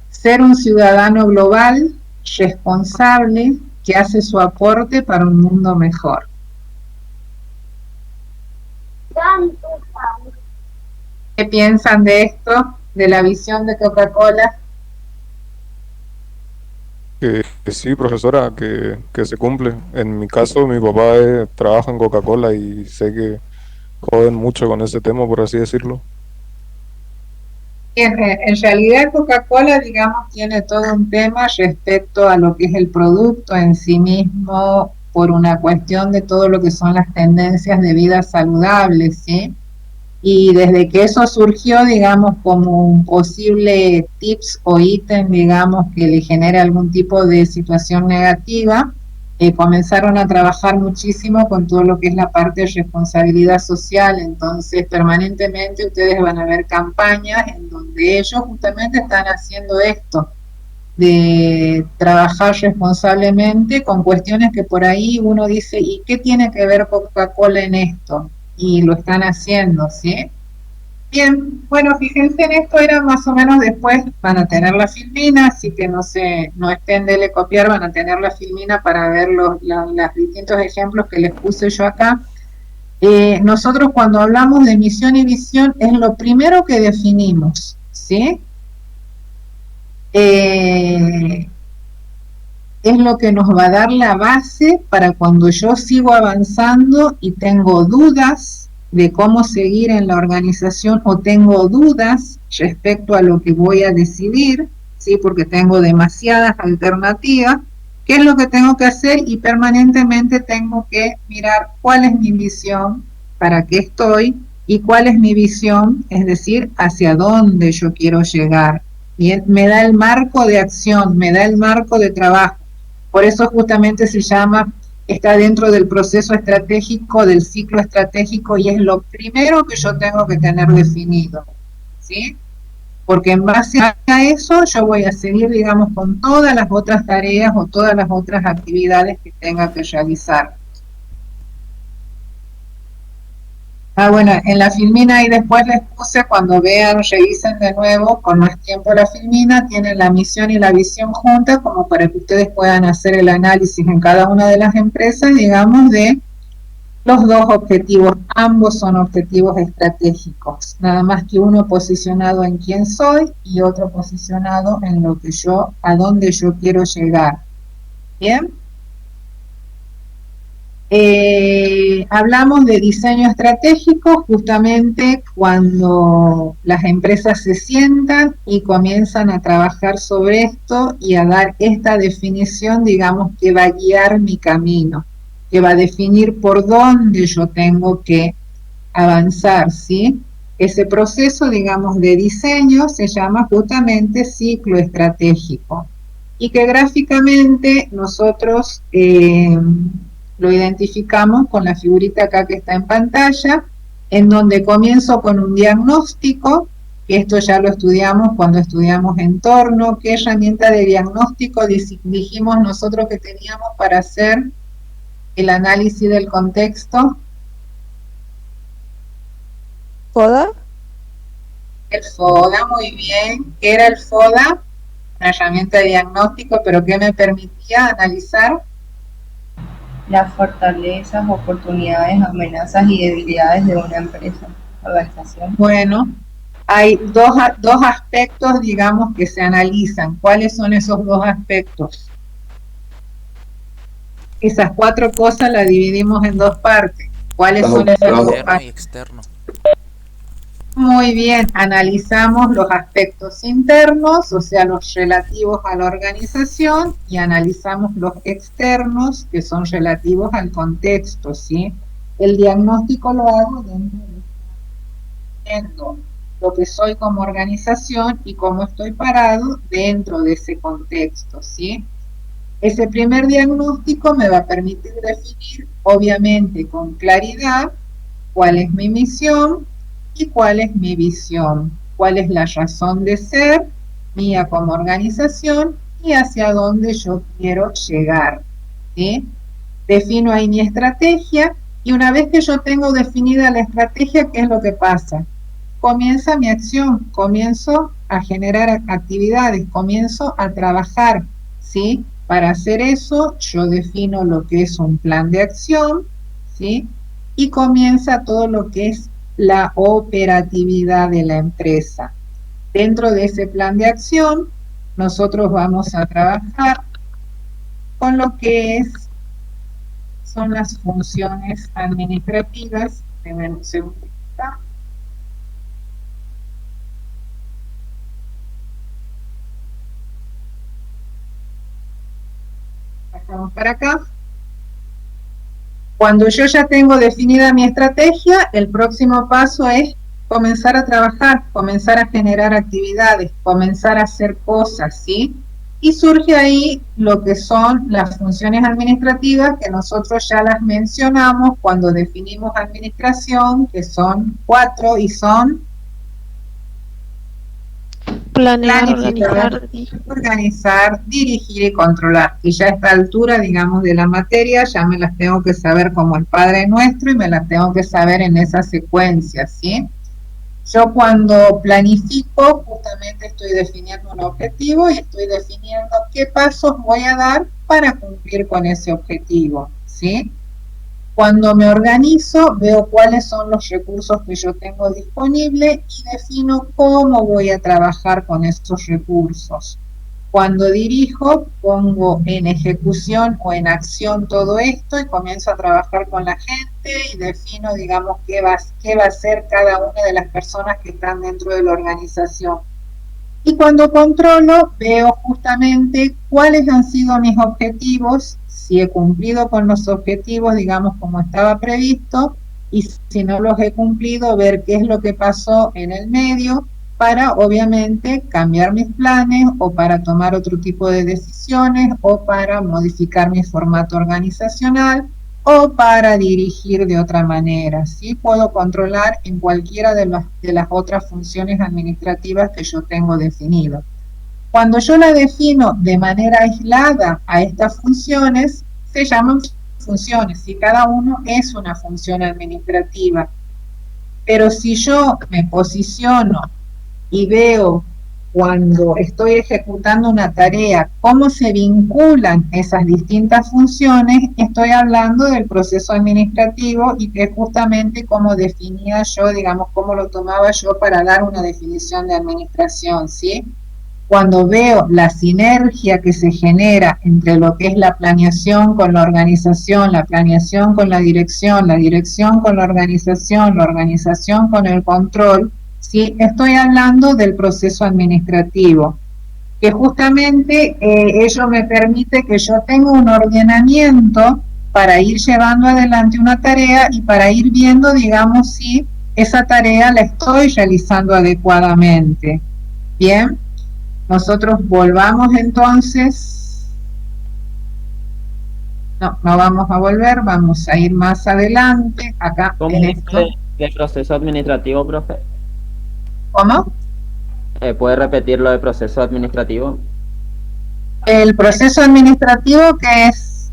ser un ciudadano global, responsable, que hace su aporte para un mundo mejor. ¿Qué piensan de esto, de la visión de Coca-Cola?
Que sí, profesora, que se cumple. En mi caso, mi papá trabaja en Coca-Cola y sé que joden mucho con ese tema, por así decirlo.
En realidad Coca-Cola, digamos, tiene todo un tema respecto a lo que es el producto en sí mismo, por una cuestión de todo lo que son las tendencias de vida saludables, ¿sí? Y desde que eso surgió, digamos, como un posible tips o ítem, digamos, que le genere algún tipo de situación negativa, comenzaron a trabajar muchísimo con todo lo que es la parte de responsabilidad social. Entonces permanentemente ustedes van a ver campañas en donde ellos justamente están haciendo esto, de trabajar responsablemente con cuestiones que por ahí uno dice, ¿y qué tiene que ver Coca-Cola en esto? Y lo están haciendo, ¿sí? Bien, bueno, fíjense en esto, era más o menos después, van a tener la filmina, así que no estén de copiar, van a tener la filmina para ver los distintos ejemplos que les puse yo acá. Nosotros cuando hablamos de misión y visión es lo primero que definimos, ¿sí? Es lo que nos va a dar la base para cuando yo sigo avanzando y tengo dudas de cómo seguir en la organización o tengo dudas respecto a lo que voy a decidir, ¿sí? Porque tengo demasiadas alternativas, ¿qué es lo que tengo que hacer? Y permanentemente tengo que mirar cuál es mi visión, para qué estoy y cuál es mi visión, es decir, hacia dónde yo quiero llegar. Bien, me da el marco de acción, me da el marco de trabajo. Por eso justamente está dentro del proceso estratégico, del ciclo estratégico, y es lo primero que yo tengo que tener definido, ¿sí? Porque en base a eso yo voy a seguir, digamos, con todas las otras tareas o todas las otras actividades que tenga que realizar. Bueno, en la filmina ahí después les puse, cuando vean, revisen de nuevo, con más tiempo la filmina, tienen la misión y la visión juntas, como para que ustedes puedan hacer el análisis en cada una de las empresas, digamos, de los dos objetivos. Ambos son objetivos estratégicos, nada más que uno posicionado en quién soy y otro posicionado en lo que a dónde yo quiero llegar. ¿Bien? Hablamos de diseño estratégico justamente cuando las empresas se sientan y comienzan a trabajar sobre esto y a dar esta definición, digamos, que va a guiar mi camino, que va a definir por dónde yo tengo que avanzar, ¿sí? Ese proceso, digamos, de diseño se llama justamente ciclo estratégico y que gráficamente nosotros lo identificamos con la figurita acá que está en pantalla, en donde comienzo con un diagnóstico, que esto ya lo estudiamos cuando estudiamos entorno, qué herramienta de diagnóstico dijimos nosotros que teníamos para hacer el análisis del contexto.
¿FODA?
El FODA, muy bien. ¿Qué era el FODA? Una herramienta de diagnóstico, pero que me permitía analizar
las fortalezas, oportunidades, amenazas y debilidades de una empresa, organización.
Bueno, hay dos aspectos, digamos, que se analizan. ¿Cuáles son esos dos aspectos? Esas 4 cosas las dividimos en 2 partes. ¿Cuáles son esas 2 partes?
Interno y externo.
Muy bien, analizamos los aspectos internos, o sea, los relativos a la organización, y analizamos los externos, que son relativos al contexto, ¿sí? El diagnóstico lo hago dentro de lo que soy como organización y cómo estoy parado dentro de ese contexto, ¿sí? Ese primer diagnóstico me va a permitir definir, obviamente, con claridad, cuál es mi misión, y cuál es mi visión, cuál es la razón de ser mía como organización y hacia dónde yo quiero llegar, ¿sí? Defino ahí mi estrategia y una vez que yo tengo definida la estrategia, ¿qué es lo que pasa? Comienza mi acción, comienzo a generar actividades, comienzo a trabajar, ¿sí? Para hacer eso yo defino lo que es un plan de acción, ¿sí? Y comienza todo lo que es la operatividad de la empresa. Dentro de ese plan de acción, nosotros vamos a trabajar con lo que son las funciones administrativas. Deben un segundito. Pasamos para acá. Cuando yo ya tengo definida mi estrategia, el próximo paso es comenzar a trabajar, comenzar a generar actividades, comenzar a hacer cosas, ¿sí? Y surge ahí lo que son las funciones administrativas, que nosotros ya las mencionamos cuando definimos administración, que son 4 y son
Planear,
organizar, dirigir y controlar. Y ya a esta altura, digamos, de la materia, ya me las tengo que saber como el Padre Nuestro y me las tengo que saber en esa secuencia, ¿sí? Yo cuando planifico, justamente estoy definiendo un objetivo y estoy definiendo qué pasos voy a dar para cumplir con ese objetivo, ¿sí? Cuando me organizo, veo cuáles son los recursos que yo tengo disponibles y defino cómo voy a trabajar con esos recursos. Cuando dirijo, pongo en ejecución o en acción todo esto y comienzo a trabajar con la gente y defino, digamos, qué va a hacer cada una de las personas que están dentro de la organización. Y cuando controlo, veo justamente cuáles han sido mis objetivos, si he cumplido con los objetivos, digamos, como estaba previsto, y si no los he cumplido, ver qué es lo que pasó en el medio para, obviamente, cambiar mis planes o para tomar otro tipo de decisiones o para modificar mi formato organizacional o para dirigir de otra manera, ¿sí? Puedo controlar en cualquiera de las otras funciones administrativas que yo tengo definido. Cuando yo la defino de manera aislada a estas funciones, se llaman funciones, y cada uno es una función administrativa. Pero si yo me posiciono y veo cuando estoy ejecutando una tarea, cómo se vinculan esas distintas funciones, estoy hablando del proceso administrativo y que justamente cómo definía yo, digamos, cómo lo tomaba yo para dar una definición de administración, ¿sí? cuando veo la sinergia que se genera entre lo que es la planeación con la organización con la dirección con la organización con el control, ¿sí? Estoy hablando del proceso administrativo, que justamente ello me permite que yo tenga un ordenamiento para ir llevando adelante una tarea y para ir viendo, digamos, si esa tarea la estoy realizando adecuadamente. Bien. Nosotros volvamos entonces, no vamos a volver, vamos a ir más adelante, acá.
¿Cómo
en
es
esto.
el proceso administrativo, profe?
¿Cómo?
¿Puede repetir lo de proceso administrativo?
El proceso administrativo que es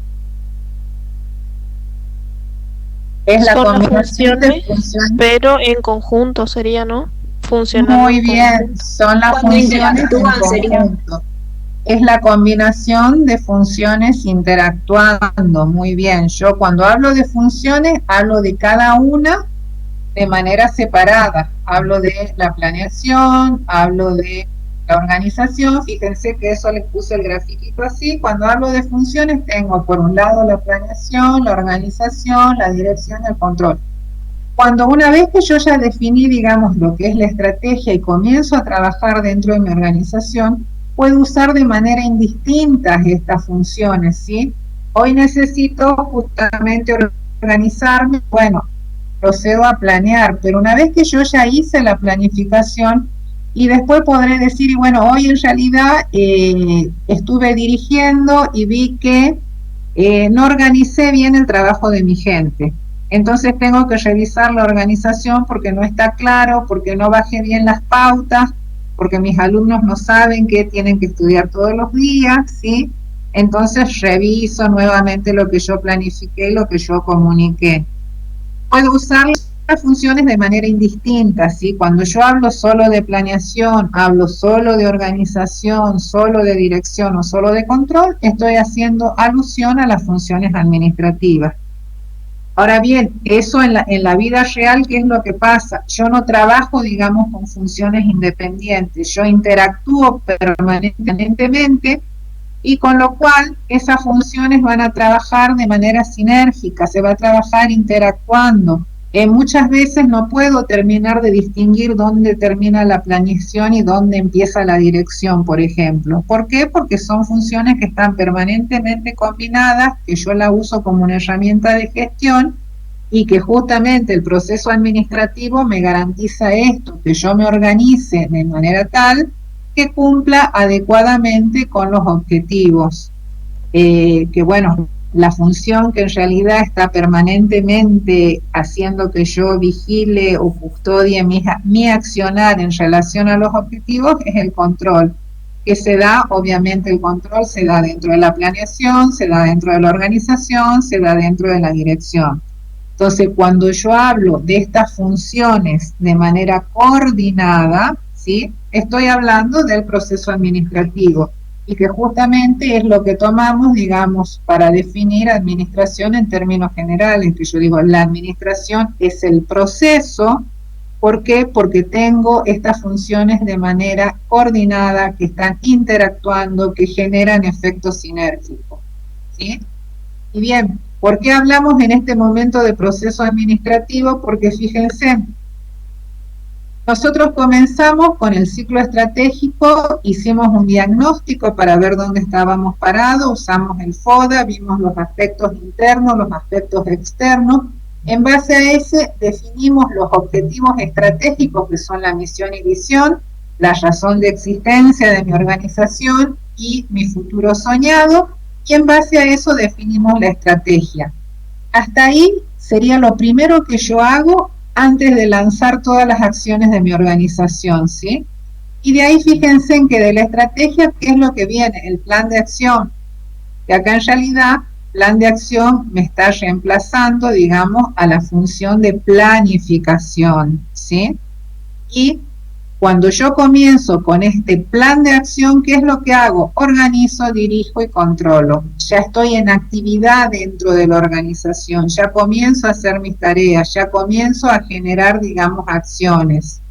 la
Son las
combinación de funciones,
pero en conjunto sería, ¿no? Funcionando
muy bien, son las funciones en conjunto. Es la combinación de funciones interactuando, muy bien. Yo cuando hablo de funciones, hablo de cada una de manera separada. Hablo de la planeación, hablo de la organización. Fíjense que eso les puse el grafiquito así. Cuando hablo de funciones, tengo por un lado la planeación, la organización, la dirección y el control. Cuando una vez que yo ya definí, digamos, lo que es la estrategia y comienzo a trabajar dentro de mi organización, puedo usar de manera indistinta estas funciones, ¿sí? Hoy necesito justamente organizarme, bueno, procedo a planear, pero una vez que yo ya hice la planificación, y después podré decir, y bueno, hoy en realidad estuve dirigiendo y vi que no organicé bien el trabajo de mi gente. Entonces tengo que revisar la organización porque no está claro, porque no bajé bien las pautas, porque mis alumnos no saben que tienen que estudiar todos los días, ¿sí? Entonces reviso nuevamente lo que yo planifiqué, lo que yo comuniqué. Puedo usar las funciones de manera indistinta, ¿sí? Cuando yo hablo solo de planeación, hablo solo de organización, solo de dirección o solo de control, estoy haciendo alusión a las funciones administrativas. Ahora bien, eso en la vida real, ¿qué es lo que pasa? Yo no trabajo, digamos, con funciones independientes, yo interactúo permanentemente y con lo cual esas funciones van a trabajar de manera sinérgica, se va a trabajar interactuando. Muchas veces no puedo terminar de distinguir dónde termina la planeación y dónde empieza la dirección, por ejemplo. ¿Por qué? Porque son funciones que están permanentemente combinadas, que yo la uso como una herramienta de gestión y que justamente el proceso administrativo me garantiza esto, que yo me organice de manera tal que cumpla adecuadamente con los objetivos. Que bueno, la función que en realidad está permanentemente haciendo que yo vigile o custodie mi accionar en relación a los objetivos es el control, que se da, obviamente el control se da dentro de la planeación, se da dentro de la organización, se da dentro de la dirección. Entonces, cuando yo hablo de estas funciones de manera coordinada, ¿sí? Estoy hablando del proceso administrativo y que justamente es lo que tomamos, digamos, para definir administración en términos generales, que yo digo, la administración es el proceso. ¿Por qué? Porque tengo estas funciones de manera coordinada, que están interactuando, que generan efectos sinérgicos, ¿sí? Y bien, ¿por qué hablamos en este momento de proceso administrativo? Porque fíjense, nosotros comenzamos con el ciclo estratégico, hicimos un diagnóstico para ver dónde estábamos parados, usamos el FODA, vimos los aspectos internos, los aspectos externos. En base a ese definimos los objetivos estratégicos, que son la misión y visión, la razón de existencia de mi organización y mi futuro soñado, y en base a eso definimos la estrategia. Hasta ahí sería lo primero que yo hago antes de lanzar todas las acciones de mi organización, ¿sí? Y de ahí fíjense en que de la estrategia, ¿qué es lo que viene? El plan de acción, que acá en realidad plan de acción me está reemplazando, digamos, a la función de planificación, ¿sí? Y cuando yo comienzo con este plan de acción, ¿qué es lo que hago? Organizo, dirijo y controlo. Ya estoy en actividad dentro de la organización, ya comienzo a hacer mis tareas, ya comienzo a generar, digamos, acciones,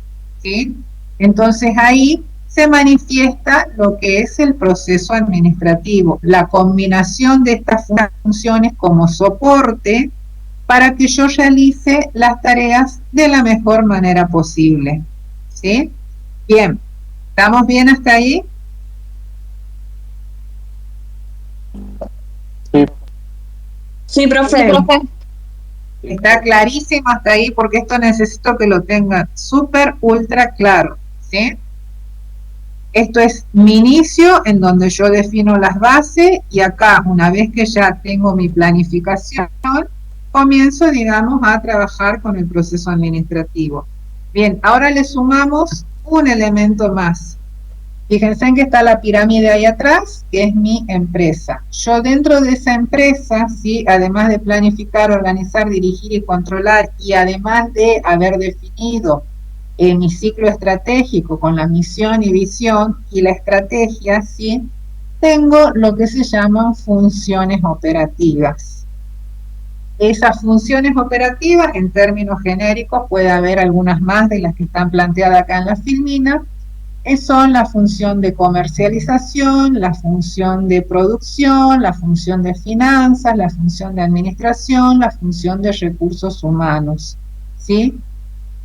¿sí? Entonces ahí se manifiesta lo que es el proceso administrativo, la combinación de estas funciones como soporte para que yo realice las tareas de la mejor manera posible. ¿Sí? Bien, ¿estamos bien hasta ahí?
Sí, profe.
Está clarísimo hasta ahí, porque esto necesito que lo tengan súper, ultra claro, ¿sí? Esto es mi inicio, en donde yo defino las bases, y acá, una vez que ya tengo mi planificación, comienzo, digamos, a trabajar con el proceso administrativo. Bien, ahora le sumamos un elemento más. Fíjense en que está la pirámide ahí atrás, que es mi empresa. Yo dentro de esa empresa, ¿sí? Además de planificar, organizar, dirigir y controlar, y además de haber definido mi ciclo estratégico con la misión y visión y la estrategia, ¿sí? Tengo lo que se llaman funciones operativas. Esas funciones operativas, en términos genéricos, puede haber algunas más de las que están planteadas acá en la filmina, son la función de comercialización, la función de producción, la función de finanzas, la función de administración, la función de recursos humanos, ¿sí?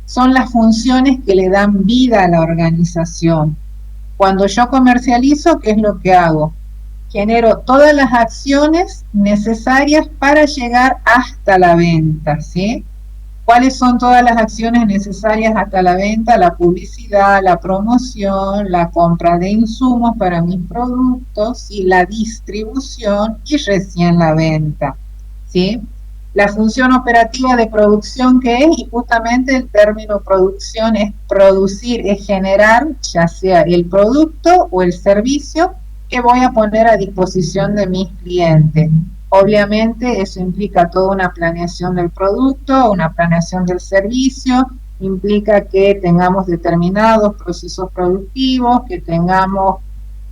Son las funciones que le dan vida a la organización. Cuando yo comercializo, ¿qué es lo que hago? Genero todas las acciones necesarias para llegar hasta la venta, ¿sí? ¿Cuáles son todas las acciones necesarias hasta la venta? La publicidad, la promoción, la compra de insumos para mis productos, y la distribución y recién la venta, ¿sí? La función operativa de producción, ¿qué es? Y justamente el término producción es producir, es generar ya sea el producto o el servicio que voy a poner a disposición de mis clientes. Obviamente eso implica toda una planeación del producto, una planeación del servicio, implica que tengamos determinados procesos productivos, que tengamos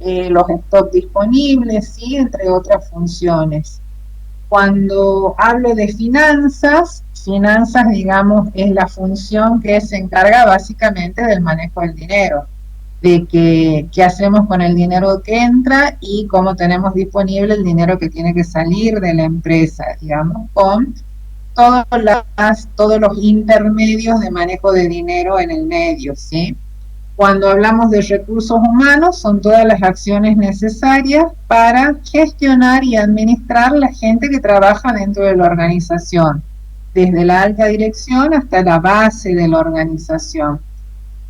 los stocks disponibles, ¿sí? Entre otras funciones. Cuando hablo de finanzas, digamos, es la función que se encarga básicamente del manejo del dinero, de qué hacemos con el dinero que entra y cómo tenemos disponible el dinero que tiene que salir de la empresa, digamos, con todos los intermedios de manejo de dinero en el medio, ¿sí? Cuando hablamos de recursos humanos, son todas las acciones necesarias para gestionar y administrar la gente que trabaja dentro de la organización, desde la alta dirección hasta la base de la organización.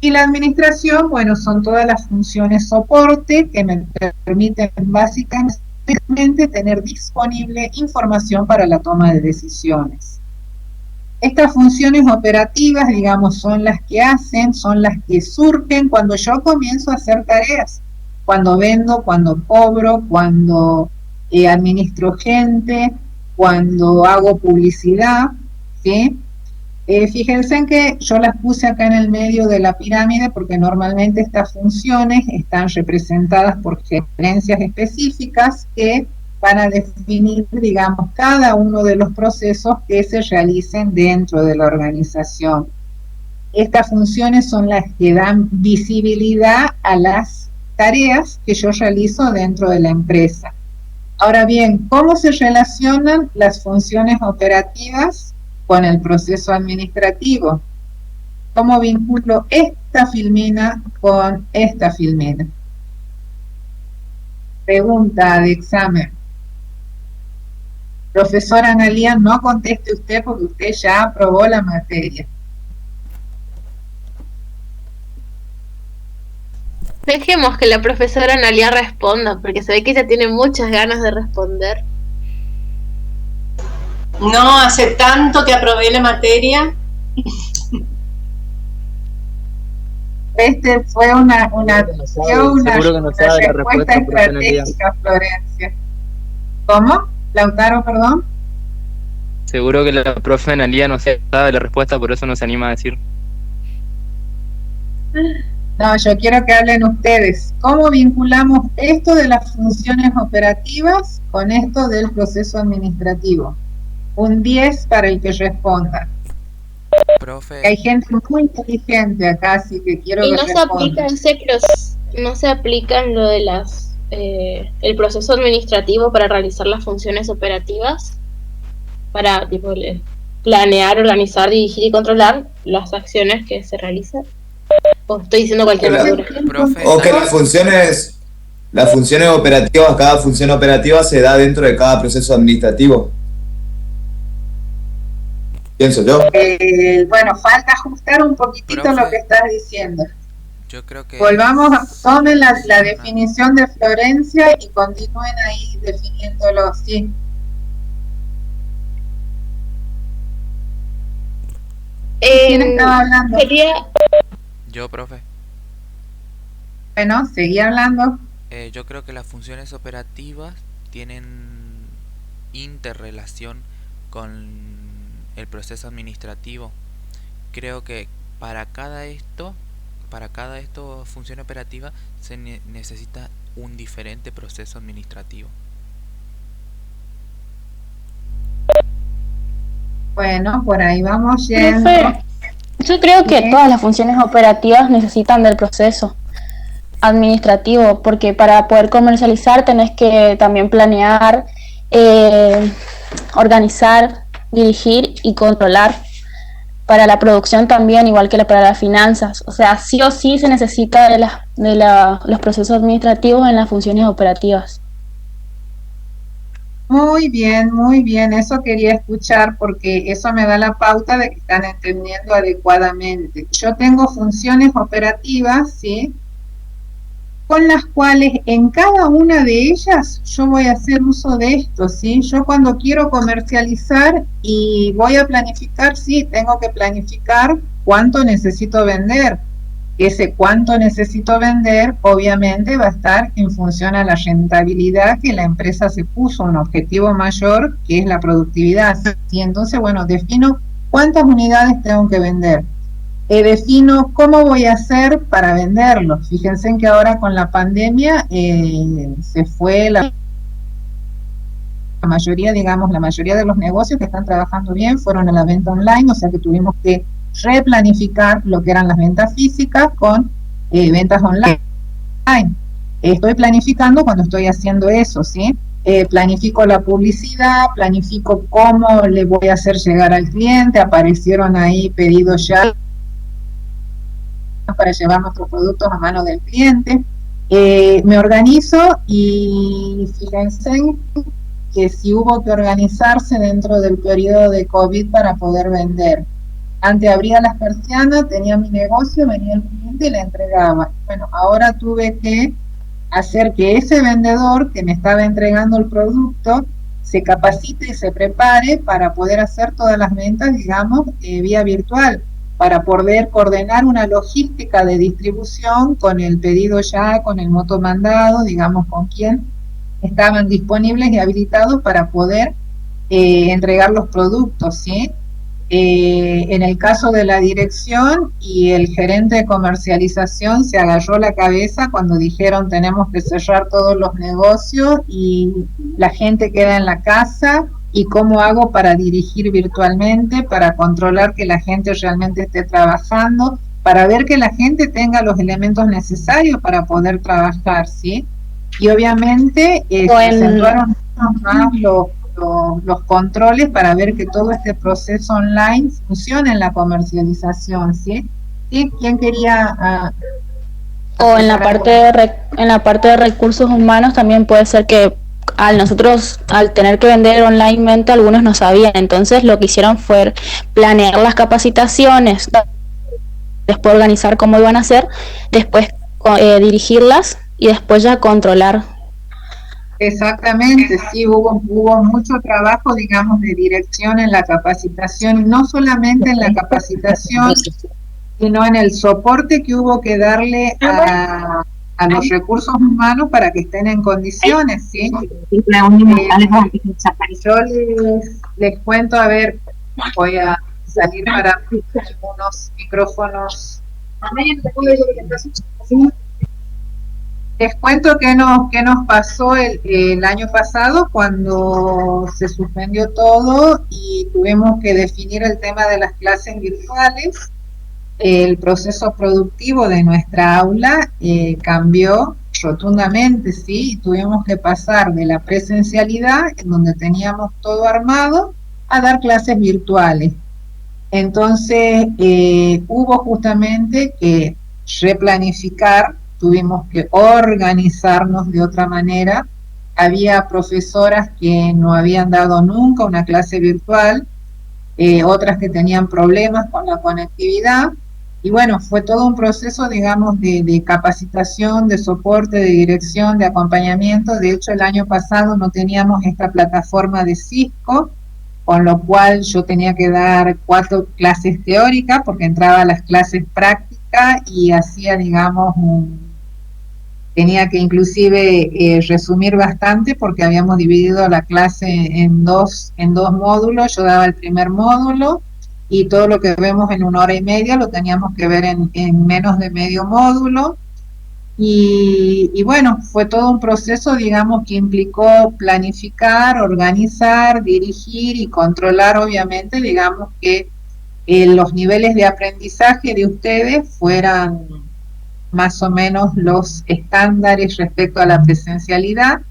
Y la administración, bueno, son todas las funciones soporte que me permiten básicamente tener disponible información para la toma de decisiones. Estas funciones operativas, digamos, son las que surgen cuando yo comienzo a hacer tareas, cuando vendo, cuando cobro, cuando administro gente, cuando hago publicidad, ¿sí? Fíjense en que yo las puse acá en el medio de la pirámide porque normalmente estas funciones están representadas por gerencias específicas que van a definir, digamos, cada uno de los procesos que se realicen dentro de la organización. Estas funciones son las que dan visibilidad a las tareas que yo realizo dentro de la empresa. Ahora bien, ¿cómo se relacionan las funciones operativas con el proceso administrativo? ¿Cómo vinculo esta filmina con esta filmina? Pregunta de examen. Profesora Analía, no conteste usted porque usted ya aprobó la materia.
Dejemos que la profesora Analía responda, porque se ve que ella tiene muchas ganas de responder.
No, hace tanto que aprobé la materia.
Fue una respuesta estratégica, Florencia. ¿Cómo? Lautaro, perdón.
Seguro que la profe Analía no sabe la respuesta, por eso no se anima a decir.
No, yo quiero que hablen ustedes. ¿Cómo vinculamos esto de las funciones operativas con esto del proceso administrativo? Un 10 para el que responda.
Profe.
Hay gente muy inteligente acá, así que quiero
Y
que
no se
responda.
aplica no se aplica en lo de las el proceso administrativo para realizar las funciones operativas, para tipo planear, organizar, dirigir y controlar las acciones que se realizan. O estoy diciendo cualquier basura.
O que las funciones operativas, cada función operativa se da dentro de cada proceso administrativo. Pienso yo.
Bueno, falta ajustar un poquitito lo que estás diciendo.
Yo creo que...
Volvamos, tomen la definición de Florencia y continúen ahí definiéndolo, sí. ¿Quién estaba hablando?
Yo, profe.
Bueno, seguí hablando.
Yo creo que las funciones operativas tienen interrelación con el proceso administrativo. Creo que para cada función operativa se necesita un diferente proceso administrativo.
Bueno, por ahí vamos yendo.
Profe, yo creo que todas las funciones operativas necesitan del proceso administrativo, porque para poder comercializar tenés que también planear, organizar, dirigir y controlar. Para la producción también, igual que para las finanzas. O sea, sí o sí se necesita de los procesos administrativos en las funciones operativas.
Muy bien, eso quería escuchar porque eso me da la pauta de que están entendiendo adecuadamente. Yo tengo funciones operativas, ¿sí?, con las cuales en cada una de ellas yo voy a hacer uso de esto, ¿sí? Yo cuando quiero comercializar y voy a planificar, sí, tengo que planificar cuánto necesito vender. Ese cuánto necesito vender, obviamente, va a estar en función a la rentabilidad que la empresa se puso, un objetivo mayor que es la productividad. Y entonces, bueno, defino cuántas unidades tengo que vender. Defino cómo voy a hacer para venderlo. Fíjense en que ahora con la pandemia se fue la mayoría, digamos, la mayoría de los negocios que están trabajando bien fueron a la venta online, o sea que tuvimos que replanificar lo que eran las ventas físicas con ventas online. Estoy planificando cuando estoy haciendo eso, ¿sí? Planifico la publicidad, planifico cómo le voy a hacer llegar al cliente, aparecieron ahí pedidos ya para llevar nuestros productos a mano del cliente. Me organizo y fíjense que si hubo que organizarse dentro del periodo de COVID para poder vender. Antes abría las persianas, tenía mi negocio, venía el cliente y le entregaba. Bueno, ahora tuve que hacer que ese vendedor que me estaba entregando el producto se capacite y se prepare para poder hacer todas las ventas, digamos, vía virtual, para poder coordinar una logística de distribución con el pedido ya, con el motomandado, digamos, con quien estaban disponibles y habilitados para poder entregar los productos, ¿sí? En el caso de la dirección y el gerente de comercialización se agarró la cabeza cuando dijeron tenemos que cerrar todos los negocios y la gente queda en la casa, y cómo hago para dirigir virtualmente, para controlar que la gente realmente esté trabajando, para ver que la gente tenga los elementos necesarios para poder trabajar, ¿sí? Y obviamente se acentuaron más los controles para ver que todo este proceso online funcione en la comercialización, ¿sí? ¿Sí? ¿Quién quería...?
O en la parte de recursos humanos también puede ser que nosotros al tener que vender onlinemente algunos no sabían, entonces lo que hicieron fue planear las capacitaciones, después organizar cómo iban a hacer, después dirigirlas y después ya controlar.
Exactamente, sí, hubo mucho trabajo, digamos, de dirección en la capacitación, no solamente en la capacitación, sino en el soporte que hubo que darle a los recursos humanos para que estén en condiciones, ¿sí? Yo les cuento, a ver, voy a salir para algunos micrófonos. Les cuento qué nos pasó el año pasado cuando se suspendió todo y tuvimos que definir el tema de las clases virtuales. El proceso productivo de nuestra aula cambió rotundamente, ¿sí? Y tuvimos que pasar de la presencialidad, en donde teníamos todo armado, a dar clases virtuales. Entonces, hubo justamente que replanificar, tuvimos que organizarnos de otra manera. Había profesoras que no habían dado nunca una clase virtual, otras que tenían problemas con la conectividad, y bueno, fue todo un proceso, digamos, de capacitación, de soporte, de dirección, de acompañamiento. De hecho, el año pasado no teníamos esta plataforma de Cisco, con lo cual yo tenía que dar 4 clases teóricas, porque entraba a las clases prácticas y hacía, digamos, tenía que inclusive resumir bastante, porque habíamos dividido la clase en dos módulos. Yo daba el primer módulo, y todo lo que vemos en 1 hora y media lo teníamos que ver en menos de medio módulo. Y bueno, fue todo un proceso, digamos, que implicó planificar, organizar, dirigir y controlar, obviamente, digamos, que los niveles de aprendizaje de ustedes fueran más o menos los estándares respecto a la presencialidad,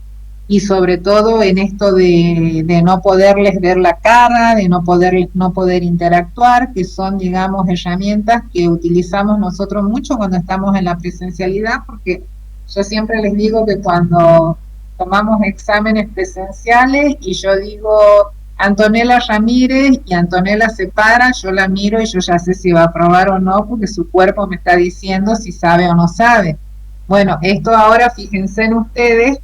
y sobre todo en esto de no poderles ver la cara, de no poder interactuar, que son, digamos, herramientas que utilizamos nosotros mucho cuando estamos en la presencialidad, porque yo siempre les digo que cuando tomamos exámenes presenciales y yo digo Antonella Ramírez y Antonella se para, yo la miro y yo ya sé si va a aprobar o no, porque su cuerpo me está diciendo si sabe o no sabe. Bueno, esto ahora, fíjense en ustedes,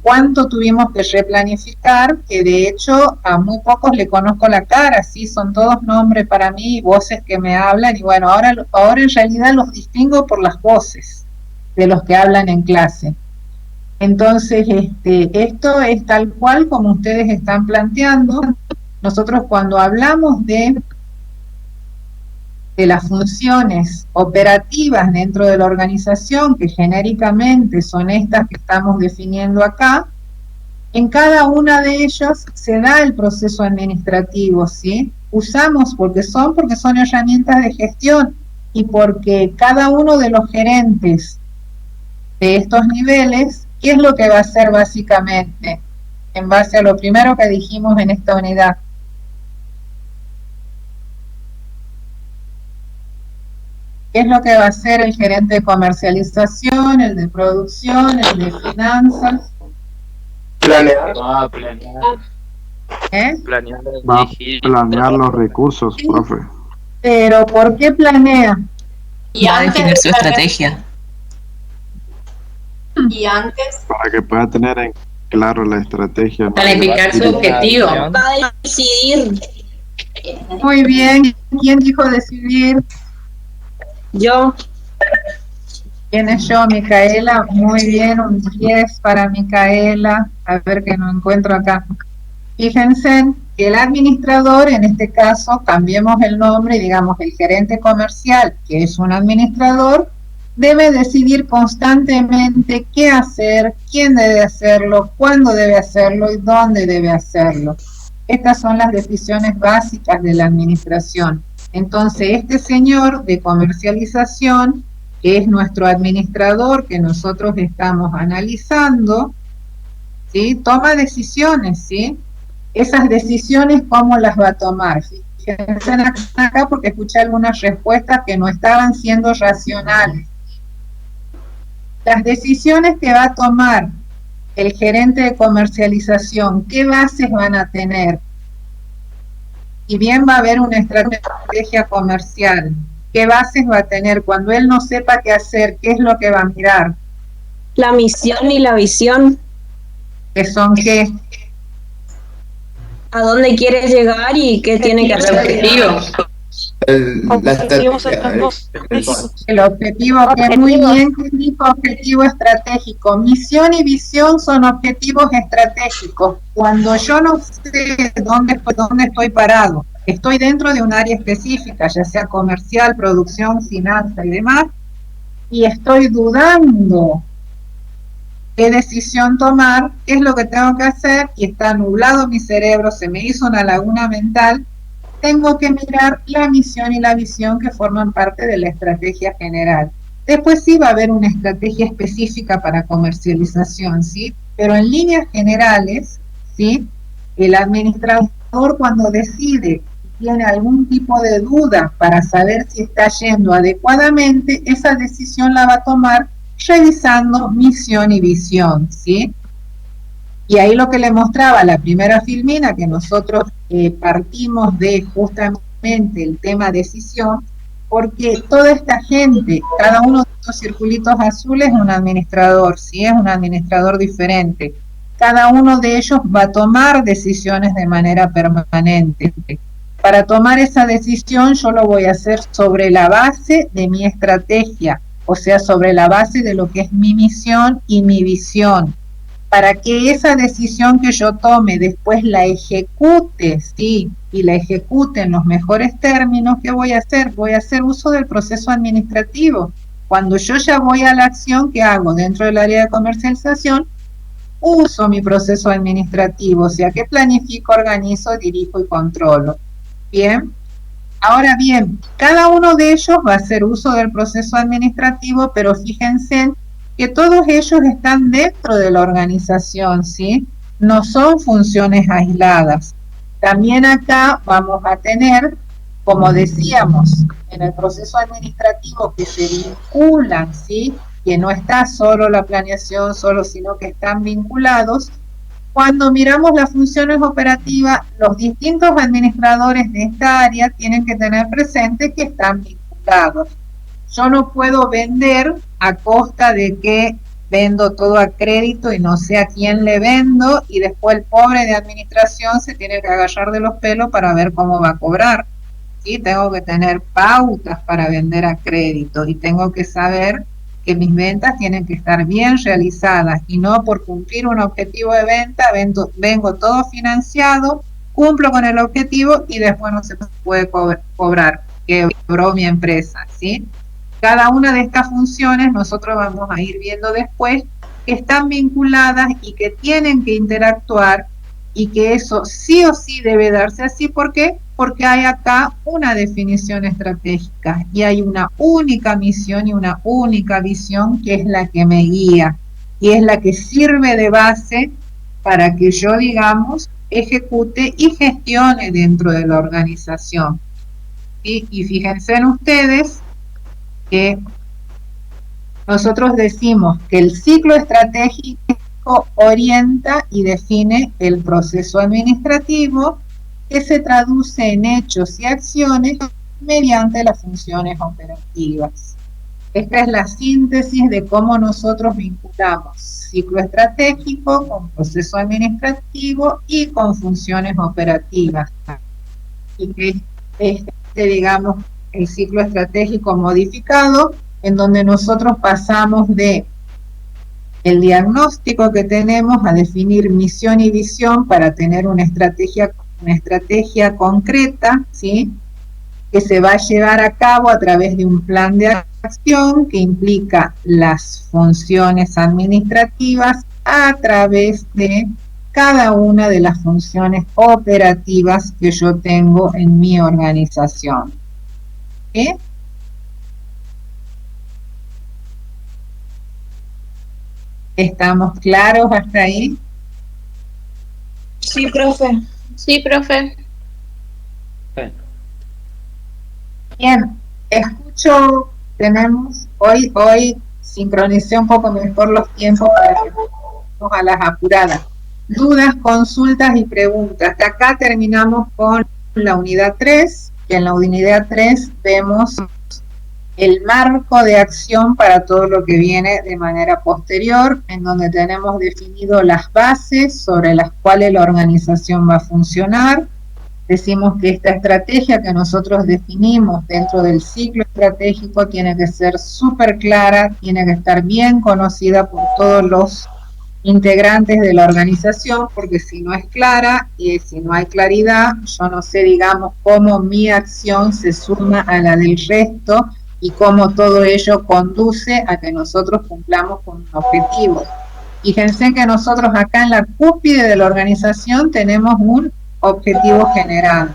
cuánto tuvimos que replanificar, que de hecho a muy pocos le conozco la cara, sí, son todos nombres para mí, voces que me hablan, y bueno, ahora en realidad los distingo por las voces de los que hablan en clase. Entonces, esto es tal cual como ustedes están planteando. Nosotros cuando hablamos de las funciones operativas dentro de la organización, que genéricamente son estas que estamos definiendo acá, en cada una de ellas se da el proceso administrativo, ¿sí? Usamos porque son herramientas de gestión, y porque cada uno de los gerentes de estos niveles, ¿qué es lo que va a hacer básicamente? En base a lo primero que dijimos en esta unidad. ¿Qué es lo que va a hacer el gerente de comercialización, el de producción, el de finanzas?
Planear.
Planear los recursos, profe.
Pero ¿por qué planea?
Y va a definir su estrategia.
Y antes,
Para que pueda tener en claro la estrategia.
Planificar su objetivo.
Va a decidir.
Muy bien. ¿Quién dijo decidir?
Yo.
¿Quién es yo? Micaela. Muy bien, un 10 para Micaela. A ver que no encuentro acá. Fíjense que el administrador, en este caso, cambiemos el nombre y digamos el gerente comercial, que es un administrador, debe decidir constantemente qué hacer, quién debe hacerlo, cuándo debe hacerlo y dónde debe hacerlo. Estas son las decisiones básicas de la administración. Entonces, este señor de comercialización, que es nuestro administrador que nosotros estamos analizando, ¿sí?, toma decisiones, ¿sí? Esas decisiones, ¿cómo las va a tomar? Fíjense acá, porque escuché algunas respuestas que no estaban siendo racionales. Las decisiones que va a tomar el gerente de comercialización, ¿qué bases van a tener? Y bien va a haber una estrategia comercial, ¿qué bases va a tener? Cuando él no sepa qué hacer, ¿qué es lo que va a mirar?
La misión y la visión.
¿Qué son qué?
¿A dónde quiere llegar y qué tiene que hacer?
El objetivo, que muy bien, ¿qué tipo de objetivo estratégico? Misión y visión son objetivos estratégicos. Cuando yo no sé dónde estoy parado, estoy dentro de un área específica, ya sea comercial, producción, finanza y demás, y estoy dudando qué decisión tomar, qué es lo que tengo que hacer, y está nublado mi cerebro, se me hizo una laguna mental, tengo que mirar la misión y la visión que forman parte de la estrategia general. Después sí va a haber una estrategia específica para comercialización, ¿sí? Pero en líneas generales, ¿sí? El administrador cuando decide, tiene algún tipo de duda para saber si está yendo adecuadamente, esa decisión la va a tomar revisando misión y visión, ¿sí? Y ahí lo que le mostraba la primera filmina, que nosotros partimos de justamente el tema decisión, porque toda esta gente, cada uno de estos circulitos azules es un administrador, ¿sí? Es un administrador diferente. Cada uno de ellos va a tomar decisiones de manera permanente. Para tomar esa decisión yo lo voy a hacer sobre la base de mi estrategia, o sea, sobre la base de lo que es mi misión y mi visión. Para que esa decisión que yo tome después la ejecute, sí, y la ejecute en los mejores términos, ¿qué voy a hacer? Voy a hacer uso del proceso administrativo. Cuando yo ya voy a la acción que hago dentro del área de comercialización, uso mi proceso administrativo, o sea, que planifico, organizo, dirijo y controlo. Bien. Ahora bien, cada uno de ellos va a hacer uso del proceso administrativo, pero fíjense que todos ellos están dentro de la organización, ¿sí? No son funciones aisladas. También acá vamos a tener, como decíamos, en el proceso administrativo que se vinculan, ¿sí? Que no está solo la planeación, sino que están vinculados. Cuando miramos las funciones operativas, los distintos administradores de esta área tienen que tener presente que están vinculados. Yo no puedo vender a costa de que vendo todo a crédito y no sé a quién le vendo, y después el pobre de administración se tiene que agarrar de los pelos para ver cómo va a cobrar. ¿Sí? Tengo que tener pautas para vender a crédito y tengo que saber que mis ventas tienen que estar bien realizadas y no por cumplir un objetivo de venta vengo todo financiado, cumplo con el objetivo y después no se puede cobrar, quebró mi empresa, ¿sí? Cada una de estas funciones nosotros vamos a ir viendo después que están vinculadas y que tienen que interactuar, y que eso sí o sí debe darse así. ¿Por qué? Porque hay acá una definición estratégica y hay una única misión y una única visión que es la que me guía y es la que sirve de base para que yo, digamos, ejecute y gestione dentro de la organización. ¿Sí? Y fíjense en ustedes que nosotros decimos que el ciclo estratégico orienta y define el proceso administrativo, que se traduce en hechos y acciones mediante las funciones operativas. Esta es la síntesis de cómo nosotros vinculamos ciclo estratégico con proceso administrativo y con funciones operativas. Y que digamos, el ciclo estratégico modificado, en donde nosotros pasamos de el diagnóstico que tenemos a definir misión y visión para tener una estrategia concreta, ¿sí? Que se va a llevar a cabo a través de un plan de acción que implica las funciones administrativas a través de cada una de las funciones operativas que yo tengo en mi organización. ¿Sí? ¿Estamos claros hasta ahí?
Sí, profe.
Sí, profe.
Bien, escucho, tenemos, hoy sincronicé un poco mejor los tiempos para que vamos a las apuradas. Dudas, consultas y preguntas. De acá terminamos con la unidad 3, que en la unidad 3 vemos el marco de acción para todo lo que viene de manera posterior, en donde tenemos definido las bases sobre las cuales la organización va a funcionar. Decimos que esta estrategia que nosotros definimos dentro del ciclo estratégico tiene que ser súper clara, tiene que estar bien conocida por todos los integrantes de la organización, porque si no es clara y si no hay claridad, yo no sé, digamos, cómo mi acción se suma a la del resto y cómo todo ello conduce a que nosotros cumplamos con un objetivo. Fíjense que nosotros acá en la cúspide de la organización tenemos un objetivo general,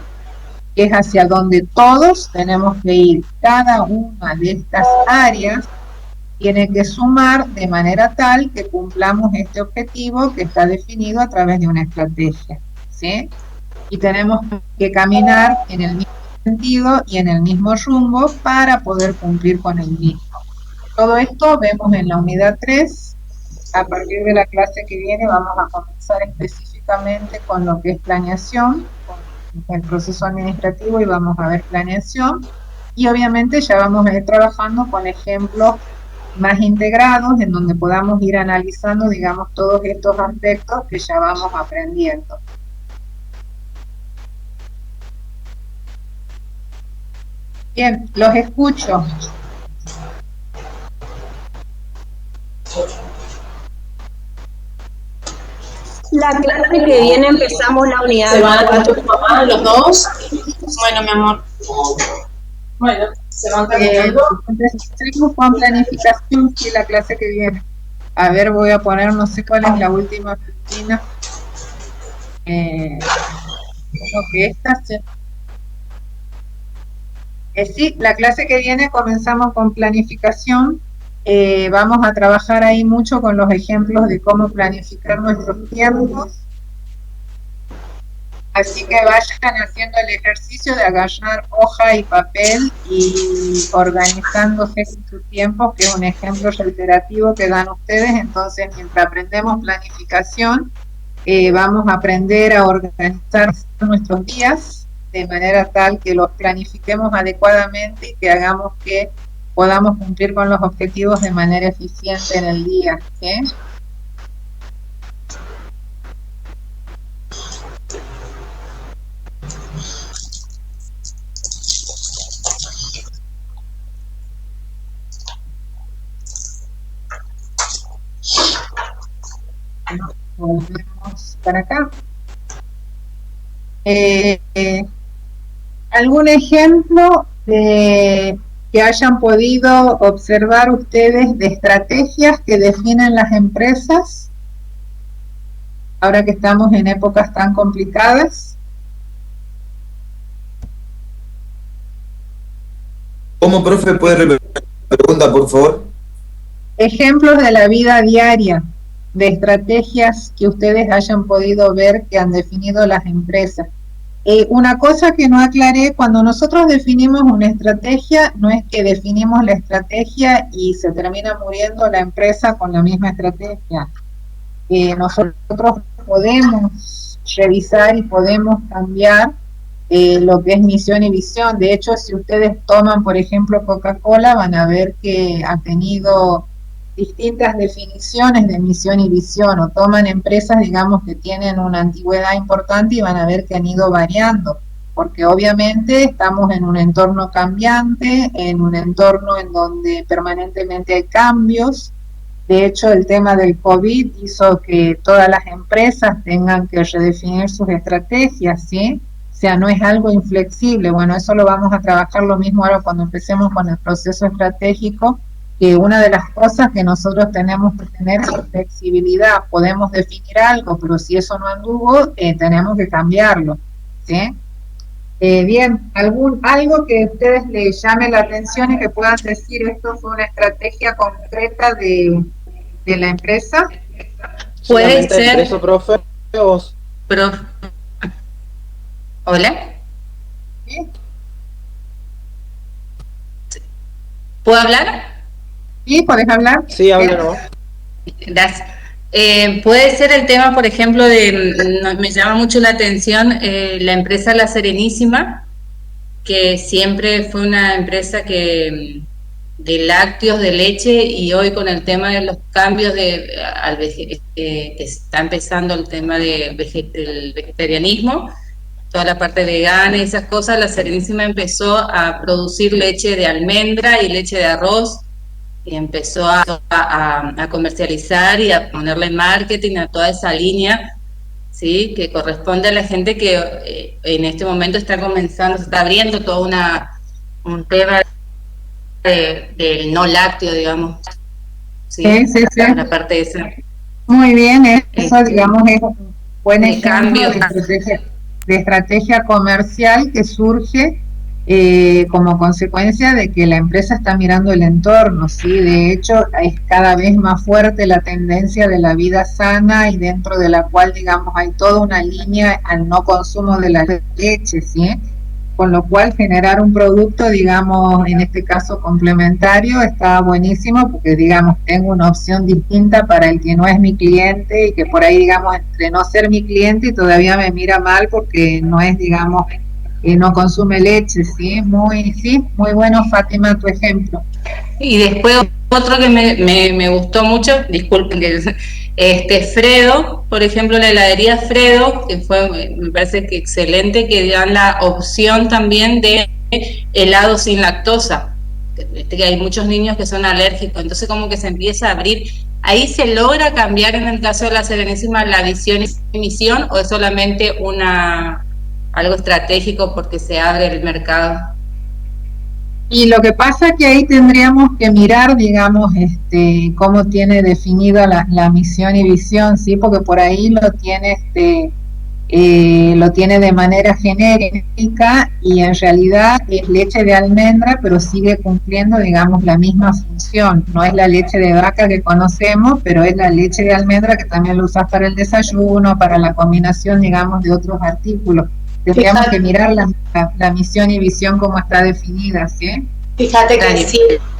que es hacia donde todos tenemos que ir. Cada una de estas áreas tiene que sumar de manera tal que cumplamos este objetivo que está definido a través de una estrategia, ¿sí? Y tenemos que caminar en el mismo sentido y en el mismo rumbo para poder cumplir con el mismo. Todo esto vemos en la unidad 3. A partir de la clase que viene vamos a comenzar específicamente con lo que es planeación, con el proceso administrativo, y vamos a ver planeación. Y obviamente ya vamos a ir trabajando con ejemplos más integrados en donde podamos ir analizando, digamos, todos estos aspectos que ya vamos aprendiendo. Bien, los escucho.
La clase que viene empezamos la unidad.
¿Se van a quedar tus mamás, los dos? Bueno, mi amor. Bueno, se van caminando.
Empecemos con planificación, sí, la clase que viene. A ver, voy a poner, no sé cuál es la última página. Que esta sí, la clase que viene comenzamos con planificación. Vamos a trabajar ahí mucho con los ejemplos de cómo planificar nuestros tiempos. Así que vayan haciendo el ejercicio de agarrar hoja y papel y organizándose en sus tiempos, que es un ejemplo reiterativo que dan ustedes. Entonces, mientras aprendemos planificación, vamos a aprender a organizar nuestros días de manera tal que los planifiquemos adecuadamente y que hagamos que podamos cumplir con los objetivos de manera eficiente en el día, ¿sí? Volvemos para acá. ¿Algún ejemplo que hayan podido observar ustedes de estrategias que definen las empresas ahora que estamos en épocas tan complicadas?
¿Cómo, profe, puede repetir la pregunta, por favor?
Ejemplos de la vida diaria, de estrategias que ustedes hayan podido ver que han definido las empresas. Una cosa que no aclaré, cuando nosotros definimos una estrategia, no es que definimos la estrategia y se termina muriendo la empresa con la misma estrategia. Nosotros podemos revisar y podemos cambiar lo que es misión y visión. De hecho, si ustedes toman, por ejemplo, Coca-Cola, van a ver que ha tenido distintas definiciones de misión y visión, o toman empresas, digamos, que tienen una antigüedad importante y van a ver que han ido variando, porque obviamente estamos en un entorno cambiante, en un entorno en donde permanentemente hay cambios. De hecho, el tema del COVID hizo que todas las empresas tengan que redefinir sus estrategias, ¿sí? O sea, no es algo inflexible. Bueno, eso lo vamos a trabajar lo mismo ahora cuando empecemos con el proceso estratégico, que una de las cosas que nosotros tenemos que tener es flexibilidad. Podemos definir algo, pero si eso no anduvo, tenemos que cambiarlo, ¿sí? Bien, algo que a ustedes les llame la atención y que puedan decir, esto fue una estrategia concreta de la empresa.
Puede ser.
Eso, profe.
Hola.
¿Sí?
¿Puedo hablar?
Sí, ¿podés hablar?
Sí, háblanos.
Gracias. Puede ser el tema, por ejemplo, me llama mucho la atención la empresa La Serenísima, que siempre fue una empresa de lácteos, de leche, y hoy con el tema de los cambios que está empezando el tema del vegetarianismo, toda la parte vegana y esas cosas, La Serenísima empezó a producir leche de almendra y leche de arroz, y empezó a comercializar y a ponerle marketing a toda esa línea, ¿sí? Que corresponde a la gente que en este momento está comenzando, se está abriendo todo un tema del no lácteo, digamos. Sí,
sí.
la parte esa.
Muy bien, eso digamos es un buen
el
ejemplo
cambio.
de estrategia comercial que surge como consecuencia de que la empresa está mirando el entorno, ¿sí? De hecho, es cada vez más fuerte la tendencia de la vida sana y dentro de la cual, digamos, hay toda una línea al no consumo de la leche, ¿sí? Con lo cual generar un producto, digamos, en este caso complementario, está buenísimo porque, digamos, tengo una opción distinta para el que no es mi cliente y que por ahí, digamos, entre no ser mi cliente y todavía me mira mal porque no es, digamos, no consume leche, sí, muy bueno, Fátima, tu ejemplo.
Y después otro que me gustó mucho, disculpen, que Fredo, por ejemplo, la heladería Fredo, que fue, me parece que excelente, que dan la opción también de helado sin lactosa, que hay muchos niños que son alérgicos, entonces como que se empieza a abrir. ¿Ahí se logra cambiar en el caso de la Serenísima la visión y misión o es solamente algo estratégico porque se abre el mercado?
Y lo que pasa es que ahí tendríamos que mirar, digamos, cómo tiene definida la misión y visión, sí, porque por ahí lo tiene de manera genérica y en realidad es leche de almendra, pero sigue cumpliendo, digamos, la misma función. No es la leche de vaca que conocemos, pero es la leche de almendra que también lo usas para el desayuno, para la combinación, digamos, de otros artículos. Tendríamos que mirar la misión y visión como está definida, ¿sí?
Fíjate que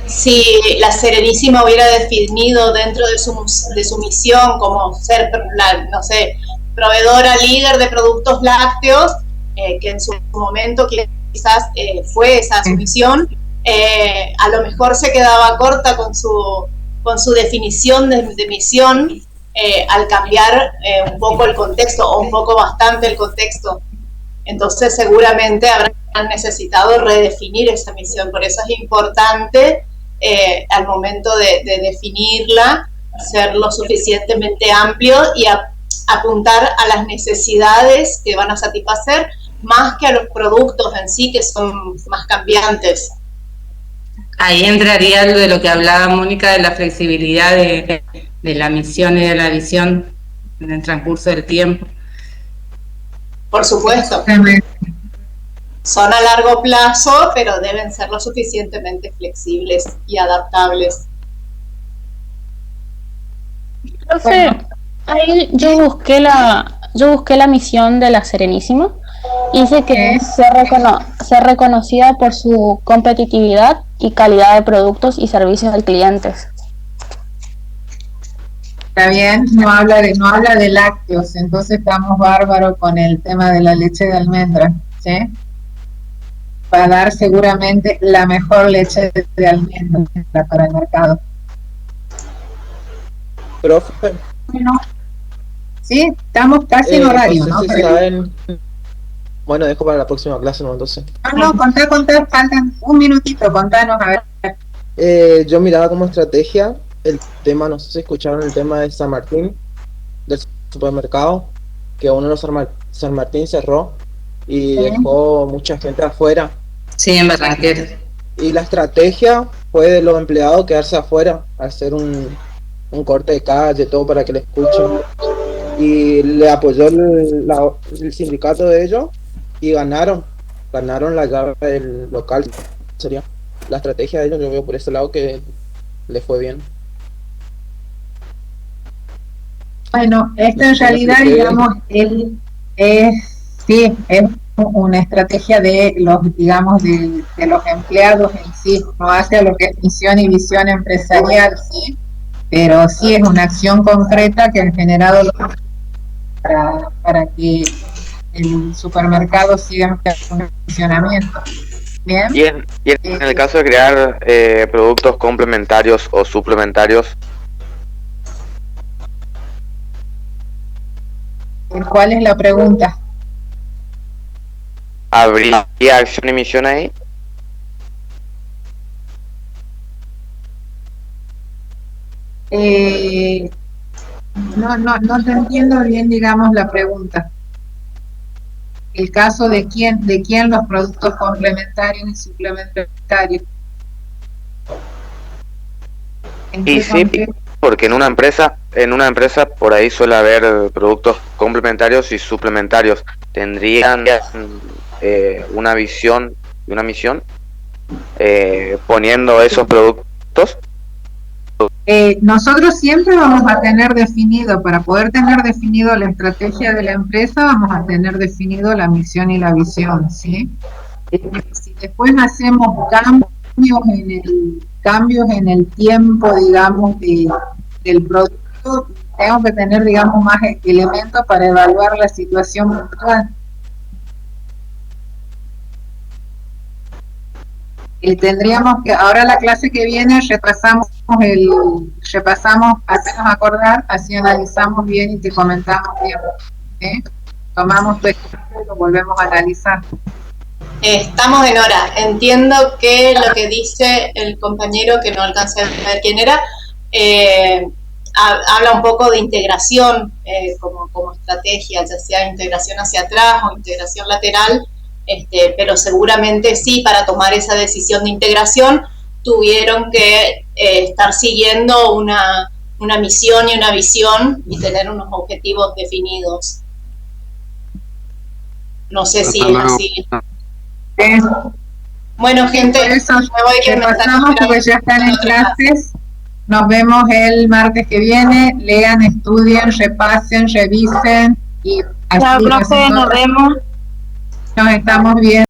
si la Serenísima hubiera definido dentro de su misión como ser, no sé, proveedora líder de productos lácteos, que en su momento quizás fue esa su misión, a lo mejor se quedaba corta con su definición de misión al cambiar un poco el contexto, o un poco bastante el contexto. Entonces seguramente habrán necesitado redefinir esa misión, por eso es importante al momento de definirla, ser lo suficientemente amplio y apuntar a las necesidades que van a satisfacer más que a los productos en sí que son más cambiantes.
Ahí entraría lo de lo que hablaba Mónica de la flexibilidad de la misión y de la visión en el transcurso del tiempo.
Por supuesto. Son a largo plazo, pero deben ser lo suficientemente flexibles y adaptables.
Profe, ahí yo busqué la misión de la Serenísima y dice que es ser reconocida por su competitividad y calidad de productos y servicios al clientes.
Está bien, no habla de lácteos, entonces estamos bárbaros con el tema de la leche de almendra, ¿sí? Va a dar seguramente la mejor leche de almendra para el mercado.
Profe.
Bueno, sí, estamos casi en horario,
no sé si saben... Bueno, dejo para la próxima clase, ¿no? Entonces.
No, contá, faltan un minutito, contanos, a ver.
Yo miraba como estrategia el tema, no sé si escucharon el tema de San Martín, del supermercado, que uno de los San Martín cerró y dejó mucha gente afuera.
Sí, en Barranquera.
Y la estrategia fue de los empleados quedarse afuera, hacer un corte de calle, todo para que le escuchen. Y le apoyó el sindicato de ellos y ganaron la llave del local. Sería la estrategia de ellos, yo veo por ese lado que le fue bien.
Bueno, esto en realidad, digamos, es una estrategia de los, digamos, de los empleados en sí, no hacia lo que es misión y visión empresarial, sí, pero sí es una acción concreta que han generado para que el supermercado siga en funcionamiento. Bien.
Y en el caso de crear productos complementarios o suplementarios,
¿cuál es la pregunta?
¿habría acción y misión ahí?
No te entiendo bien, digamos, la pregunta. El caso de quién los productos complementarios y suplementarios.
Y sí, porque en una empresa en una empresa por ahí suele haber productos complementarios y suplementarios. ¿Tendrían una visión y una misión poniendo esos productos?
Nosotros siempre vamos a tener definido, para poder tener definido la estrategia de la empresa, vamos a tener definido la misión y la visión, ¿sí? Si después hacemos cambios en el tiempo, digamos, del producto, tenemos que tener, digamos, más elementos para evaluar la situación puntual. Tendríamos que, ahora la clase que viene repasamos, hacernos acordar, así analizamos bien y te comentamos bien, ¿eh? Tomamos tu ejemplo y lo volvemos a analizar.
Estamos en hora. Entiendo que lo que dice el compañero, que no alcancé a ver quién era, habla un poco de integración como estrategia, ya sea integración hacia atrás o integración lateral, pero seguramente sí, para tomar esa decisión de integración tuvieron que estar siguiendo una misión y una visión y tener unos objetivos definidos. No sé si es así. Bueno, gente,
por eso
me voy, que me
pasamos porque ya están en clases. Nos vemos el martes que viene. Lean, estudien, repasen, revisen y así.
Chao, profe, nos vemos.
Nos estamos viendo.